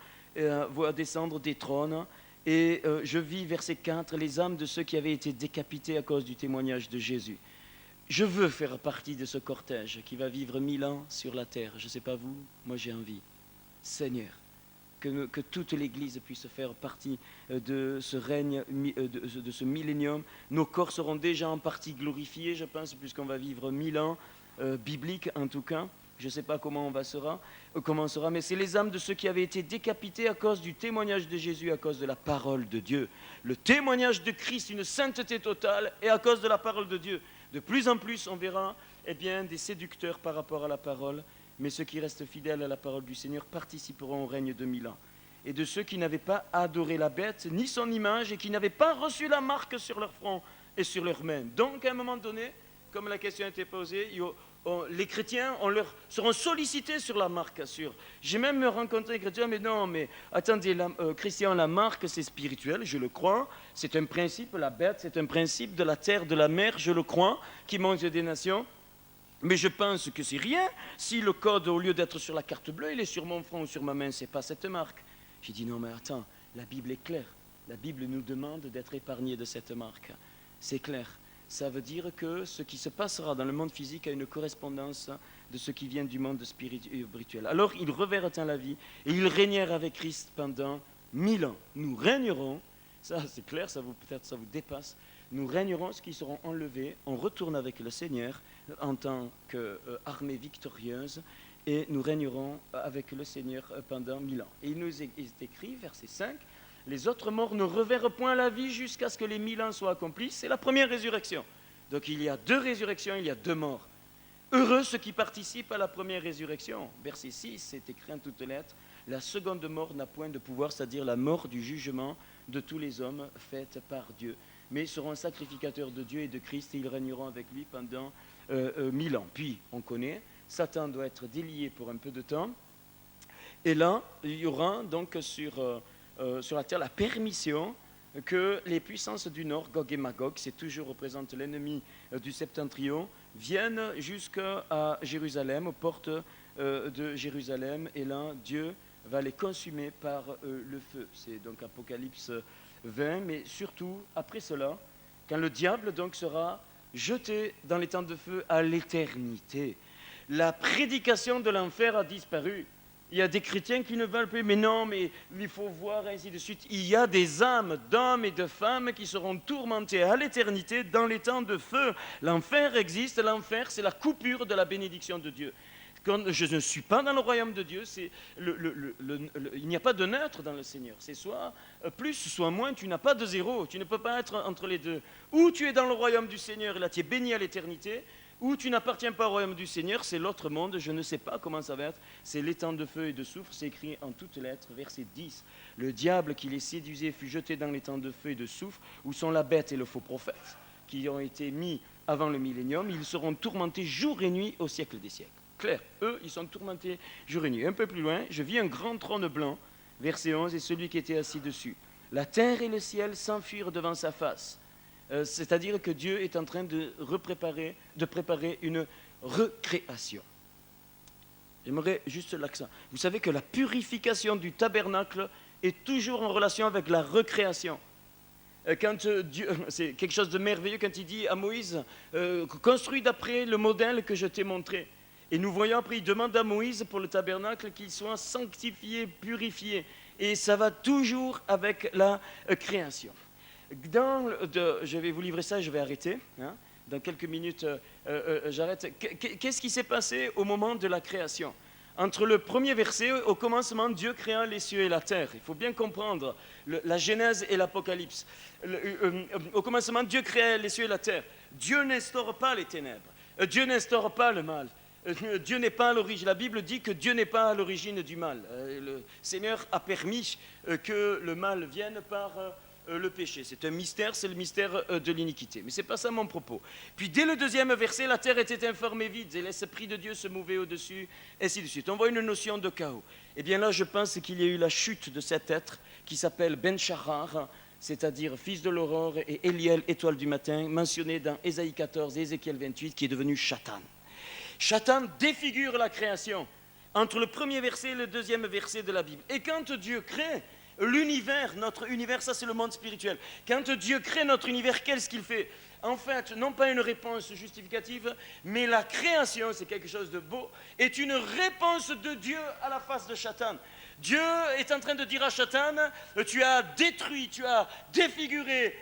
voit descendre des trônes, et je vis, verset 4, les âmes de ceux qui avaient été décapités à cause du témoignage de Jésus. Je veux faire partie de ce cortège qui va vivre 1000 ans sur la terre. Je ne sais pas vous, moi j'ai envie. Seigneur, que toute l'Église puisse faire partie de ce règne, de ce millénium. Nos corps seront déjà en partie glorifiés, je pense, puisqu'on va vivre 1000 ans, bibliques en tout cas. Je ne sais pas comment on sera, mais c'est les âmes de ceux qui avaient été décapités à cause du témoignage de Jésus, à cause de la parole de Dieu. Le témoignage de Christ, une sainteté totale, et à cause de la parole de Dieu. De plus en plus, on verra des séducteurs par rapport à la parole, mais ceux qui restent fidèles à la parole du Seigneur participeront au règne de 1000 ans. Et de ceux qui n'avaient pas adoré la bête, ni son image, et qui n'avaient pas reçu la marque sur leur front et sur leurs mains. Donc, à un moment donné, comme la question a été posée, les chrétiens seront sollicités sur la marque. J'ai même rencontré des chrétiens, mais non, mais attendez, Christian, la marque, c'est spirituel, je le crois. C'est un principe, la bête, c'est un principe de la terre, de la mer, je le crois, qui mange des nations. Mais je pense que c'est rien si le code, au lieu d'être sur la carte bleue, il est sur mon front ou sur ma main, c'est pas cette marque. J'ai dit non mais attends, la Bible est claire. La Bible nous demande d'être épargnés de cette marque. C'est clair. Ça veut dire que ce qui se passera dans le monde physique a une correspondance de ce qui vient du monde spirituel. Alors ils revinrent à la vie et ils régnèrent avec Christ pendant 1000 ans. Nous régnerons, ça c'est clair, peut-être ça vous dépasse, nous régnerons ce qui seront enlevés, on retourne avec le Seigneur en tant qu'armée victorieuse et nous régnerons avec le Seigneur pendant 1000 ans. Et il nous est écrit, verset 5, les autres morts ne reverrent point la vie jusqu'à ce que les 1000 ans soient accomplis. C'est la première résurrection. Donc il y a 2 résurrections, il y a 2 morts. Heureux ceux qui participent à la première résurrection. Verset 6, c'est écrit en toutes lettres. La seconde mort n'a point de pouvoir, c'est-à-dire la mort du jugement de tous les hommes faite par Dieu. Mais ils seront sacrificateurs de Dieu et de Christ et ils régneront avec lui pendant 1000 ans. Puis, on connaît, Satan doit être délié pour un peu de temps. Et là, il y aura donc sur la terre la permission que les puissances du nord, Gog et Magog, c'est toujours représente l'ennemi du septentrion, viennent jusqu'à Jérusalem, aux portes de Jérusalem, et là, Dieu va les consumer par le feu. C'est donc Apocalypse 20, mais surtout, après cela, quand le diable donc sera jeté dans les temps de feu à l'éternité. La prédication de l'enfer a disparu. Il y a des chrétiens qui ne veulent plus, mais non, mais il faut voir, ainsi de suite. Il y a des âmes d'hommes et de femmes qui seront tourmentées à l'éternité dans les temps de feu. L'enfer existe, l'enfer c'est la coupure de la bénédiction de Dieu. Quand je ne suis pas dans le royaume de Dieu, il n'y a pas de neutre dans le Seigneur. C'est soit plus, soit moins, tu n'as pas de zéro. Tu ne peux pas être entre les deux. Ou tu es dans le royaume du Seigneur et là tu es béni à l'éternité, ou tu n'appartiens pas au royaume du Seigneur, c'est l'autre monde, je ne sais pas comment ça va être, c'est les temps de feu et de soufre, c'est écrit en toutes lettres, verset 10. Le diable qui les séduisait fut jeté dans les temps de feu et de soufre, où sont la bête et le faux prophète, qui ont été mis avant le millénium, ils seront tourmentés jour et nuit au siècle des siècles. Clair, eux, ils sont tourmentés jour et nuit. Un peu plus loin, je vis un grand trône blanc, verset 11, et celui qui était assis dessus. La terre et le ciel s'enfuirent devant sa face. C'est-à-dire que Dieu est en train de préparer une recréation. J'aimerais juste l'accent. Vous savez que la purification du tabernacle est toujours en relation avec la recréation. Quand Dieu, c'est quelque chose de merveilleux quand il dit à Moïse, construis d'après le modèle que je t'ai montré. Et nous voyons après, il demande à Moïse pour le tabernacle qu'il soit sanctifié, purifié. Et ça va toujours avec la création. Je vais vous livrer ça et je vais arrêter. Dans quelques minutes, j'arrête. Qu'est-ce qui s'est passé au moment de la création? Entre le premier verset, au commencement, Dieu créa les cieux et la terre. Il faut bien comprendre la Genèse et l'Apocalypse. Au commencement, Dieu créa les cieux et la terre. Dieu n'instaure pas les ténèbres. Dieu n'instaure pas le mal. Dieu n'est pas à l'origine. La Bible dit que Dieu n'est pas à l'origine du mal. Le Seigneur a permis que le mal vienne par le péché. C'est un mystère, c'est le mystère de l'iniquité. Mais ce n'est pas ça mon propos. Puis dès le deuxième verset, la terre était informe et vide, et l'Esprit de Dieu se mouvait au-dessus, ainsi de suite. On voit une notion de chaos. Et bien là, je pense qu'il y a eu la chute de cet être qui s'appelle Ben-Shahar, c'est-à-dire fils de l'aurore, et Eliel, étoile du matin, mentionné dans Ésaïe 14 et Ézéchiel 28, qui est devenu Satan. Satan défigure la création entre le premier verset et le deuxième verset de la Bible. Et quand Dieu crée l'univers, notre univers, ça c'est le monde spirituel. Quand Dieu crée notre univers, qu'est-ce qu'il fait? En fait, non pas une réponse justificative, mais la création, c'est quelque chose de beau, est une réponse de Dieu à la face de Satan. Dieu est en train de dire à Satan, tu as détruit, tu as défiguré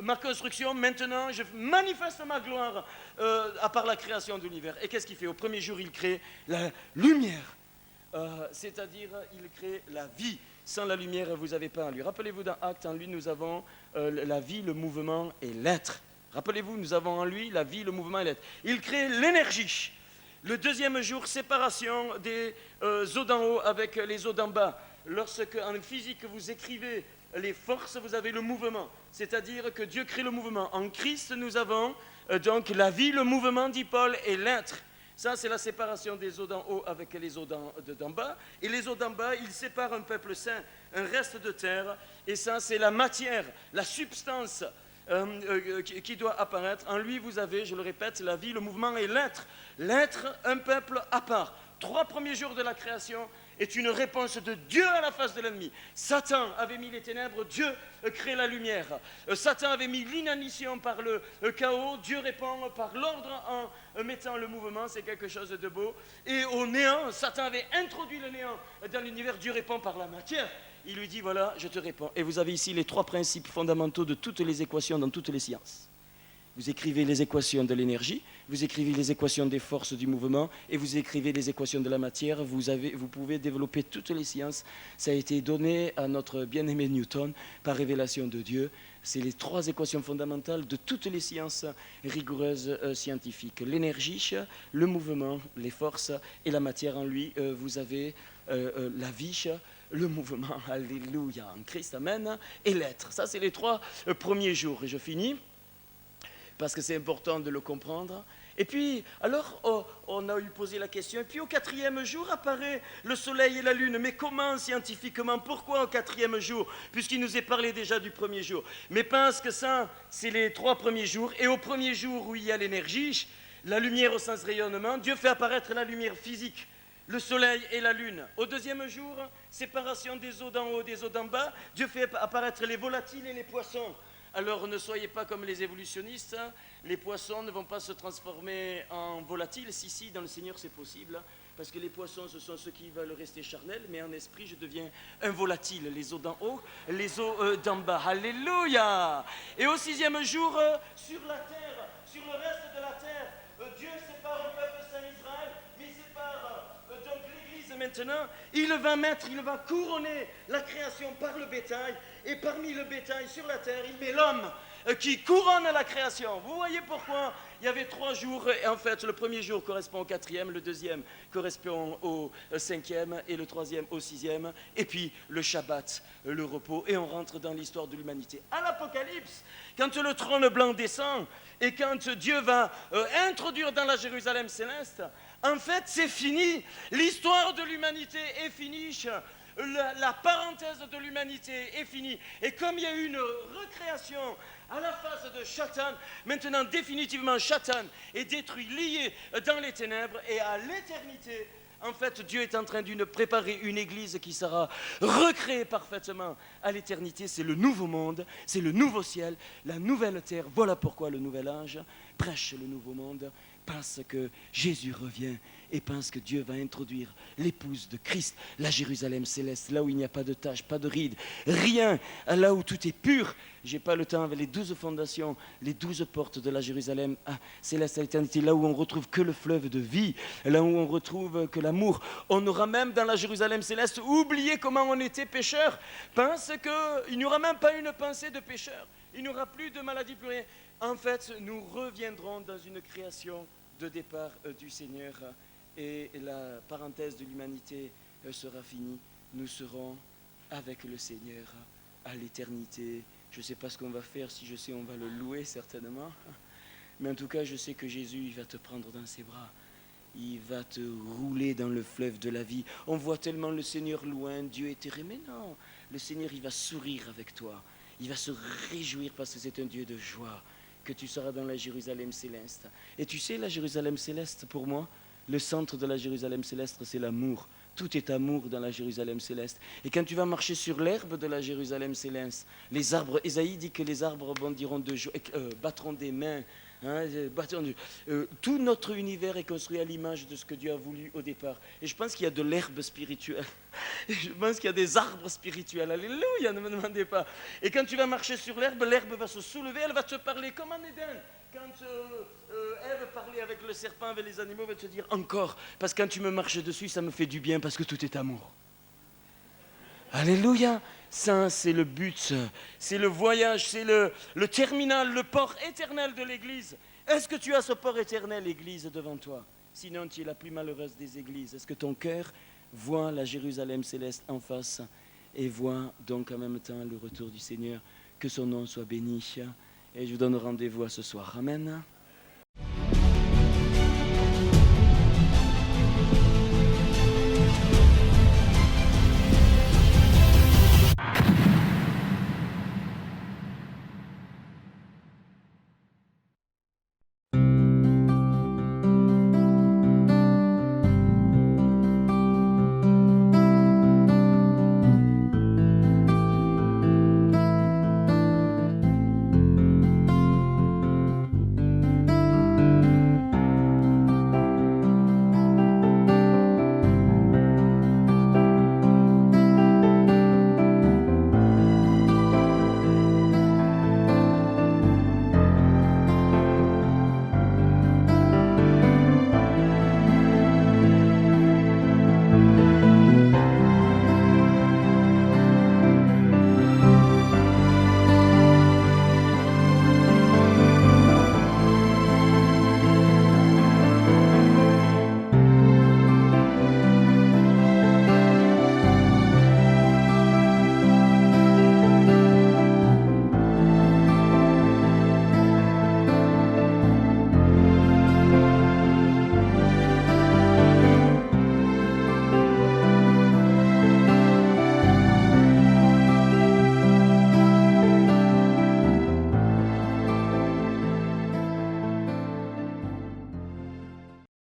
ma construction, maintenant je manifeste ma gloire à part la création de l'univers. Et qu'est-ce qu'il fait? Au premier jour, il crée la lumière, c'est-à-dire il crée la vie. Sans la lumière, vous n'avez pas en lui. Rappelez-vous dans Actes, en lui, nous avons la vie, le mouvement et l'être. Rappelez-vous, nous avons en lui la vie, le mouvement et l'être. Il crée l'énergie. Le deuxième jour, séparation des eaux d'en haut avec les eaux d'en bas. Lorsque en physique vous écrivez les forces, vous avez le mouvement. C'est-à-dire que Dieu crée le mouvement. En Christ, nous avons donc la vie, le mouvement, dit Paul, et l'être. Ça, c'est la séparation des eaux d'en haut avec les eaux d'en bas. Et les eaux d'en bas, ils séparent un peuple saint, un reste de terre. Et ça, c'est la matière, la substance qui doit apparaître. En lui, vous avez, je le répète, la vie, le mouvement et l'être. L'être, un peuple à part. 3 premiers jours de la création est une réponse de Dieu à la face de l'ennemi. Satan avait mis les ténèbres, Dieu crée la lumière. Satan avait mis l'inanition par le chaos, Dieu répond par l'ordre en mettant le mouvement, c'est quelque chose de beau. Et au néant, Satan avait introduit le néant dans l'univers, Dieu répond par la matière. Il lui dit, voilà, je te réponds. Et vous avez ici les 3 principes fondamentaux de toutes les équations dans toutes les sciences. Vous écrivez les équations de l'énergie, vous écrivez les équations des forces du mouvement et vous écrivez les équations de la matière. Vous pouvez développer toutes les sciences. Ça a été donné à notre bien-aimé Newton par révélation de Dieu. C'est les 3 équations fondamentales de toutes les sciences rigoureuses scientifiques. L'énergie, le mouvement, les forces et la matière en lui. Vous avez la vie, le mouvement, alléluia, en Christ, amen, et l'être. Ça, c'est les 3 premiers jours. Et je finis, parce que c'est important de le comprendre. Et puis, alors, on a eu posé la question, et puis au 4e jour apparaît le soleil et la lune. Mais comment scientifiquement? Pourquoi au 4e jour? Puisqu'il nous est parlé déjà du 1er jour. Mais parce que ça, c'est les 3 premiers jours. Et au 1er jour où il y a l'énergie, la lumière au sens rayonnement, Dieu fait apparaître la lumière physique, le soleil et la lune. Au 2e jour, séparation des eaux d'en haut, des eaux d'en bas, Dieu fait apparaître les volatiles et les poissons. Alors ne soyez pas comme les évolutionnistes, hein. Les poissons ne vont pas se transformer en volatiles. Si, dans le Seigneur c'est possible, hein, parce que les poissons ce sont ceux qui veulent rester charnels, mais en esprit je deviens un volatile, les eaux d'en haut, les eaux d'en bas. Alléluia. Et au 6e jour, sur la terre, sur le reste de la terre, Dieu sépare le peuple saint Israël, mais il sépare donc l'Église maintenant. Il va couronner la création par le bétail. Et parmi le bétail sur la terre, il met l'homme qui couronne la création. Vous voyez pourquoi il y avait 3 jours, et en fait le 1er jour correspond au 4e, le 2e correspond au 5e, et le 3e au 6e, et puis le Shabbat, le repos, et on rentre dans l'histoire de l'humanité. À l'Apocalypse, quand le trône blanc descend, et quand Dieu va introduire dans la Jérusalem céleste, en fait c'est fini, l'histoire de l'humanité est finie. La parenthèse de l'humanité est finie. Et comme il y a eu une recréation à la face de Satan, maintenant définitivement Satan est détruit, lié dans les ténèbres, et à l'éternité, en fait, Dieu est en train de préparer une église qui sera recréée parfaitement à l'éternité. C'est le nouveau monde, c'est le nouveau ciel, la nouvelle terre. Voilà pourquoi le nouvel âge prêche le nouveau monde, parce que Jésus revient et pense que Dieu va introduire l'épouse de Christ, la Jérusalem céleste, là où il n'y a pas de tache, pas de rides, rien, là où tout est pur. Je n'ai pas le temps avec les 12 fondations, les 12 portes de la Jérusalem céleste à l'éternité, là où on retrouve que le fleuve de vie, là où on retrouve que l'amour. On aura même dans la Jérusalem céleste oublié comment on était pécheur, pense qu'il n'y aura même pas une pensée de pécheur, il n'y aura plus de maladie, plus rien. En fait, nous reviendrons dans une création de départ du Seigneur, et la parenthèse de l'humanité sera finie. Nous serons avec le Seigneur à l'éternité. Je ne sais pas ce qu'on va faire, si je sais, on va le louer certainement. Mais en tout cas, je sais que Jésus, il va te prendre dans ses bras. Il va te rouler dans le fleuve de la vie. On voit tellement le Seigneur loin, Dieu est terré. Mais non, le Seigneur, il va sourire avec toi. Il va se réjouir parce que c'est un Dieu de joie, que tu seras dans la Jérusalem céleste. Et tu sais, la Jérusalem céleste, pour moi, le centre de la Jérusalem céleste, c'est l'amour. Tout est amour dans la Jérusalem céleste. Et quand tu vas marcher sur l'herbe de la Jérusalem céleste, les arbres, Ésaïe dit que les arbres bondiront de joie, battront des mains. Hein, tout notre univers est construit à l'image de ce que Dieu a voulu au départ. Et je pense qu'il y a de l'herbe spirituelle. Et je pense qu'il y a des arbres spirituels. Alléluia, ne me demandez pas. Et quand tu vas marcher sur l'herbe va se soulever, elle va te parler comme en Éden. Quand Ève parlait avec le serpent, avec les animaux, elle va te dire encore. Parce que quand tu me marches dessus, ça me fait du bien parce que tout est amour. Alléluia. Ça, c'est le but, c'est le voyage, c'est le terminal, le port éternel de l'Église. Est-ce que tu as ce port éternel, Église, devant toi? Sinon, tu es la plus malheureuse des églises. Est-ce que ton cœur voit la Jérusalem céleste en face et voit donc en même temps le retour du Seigneur? Que son nom soit béni. Et je vous donne rendez-vous à ce soir. Amen.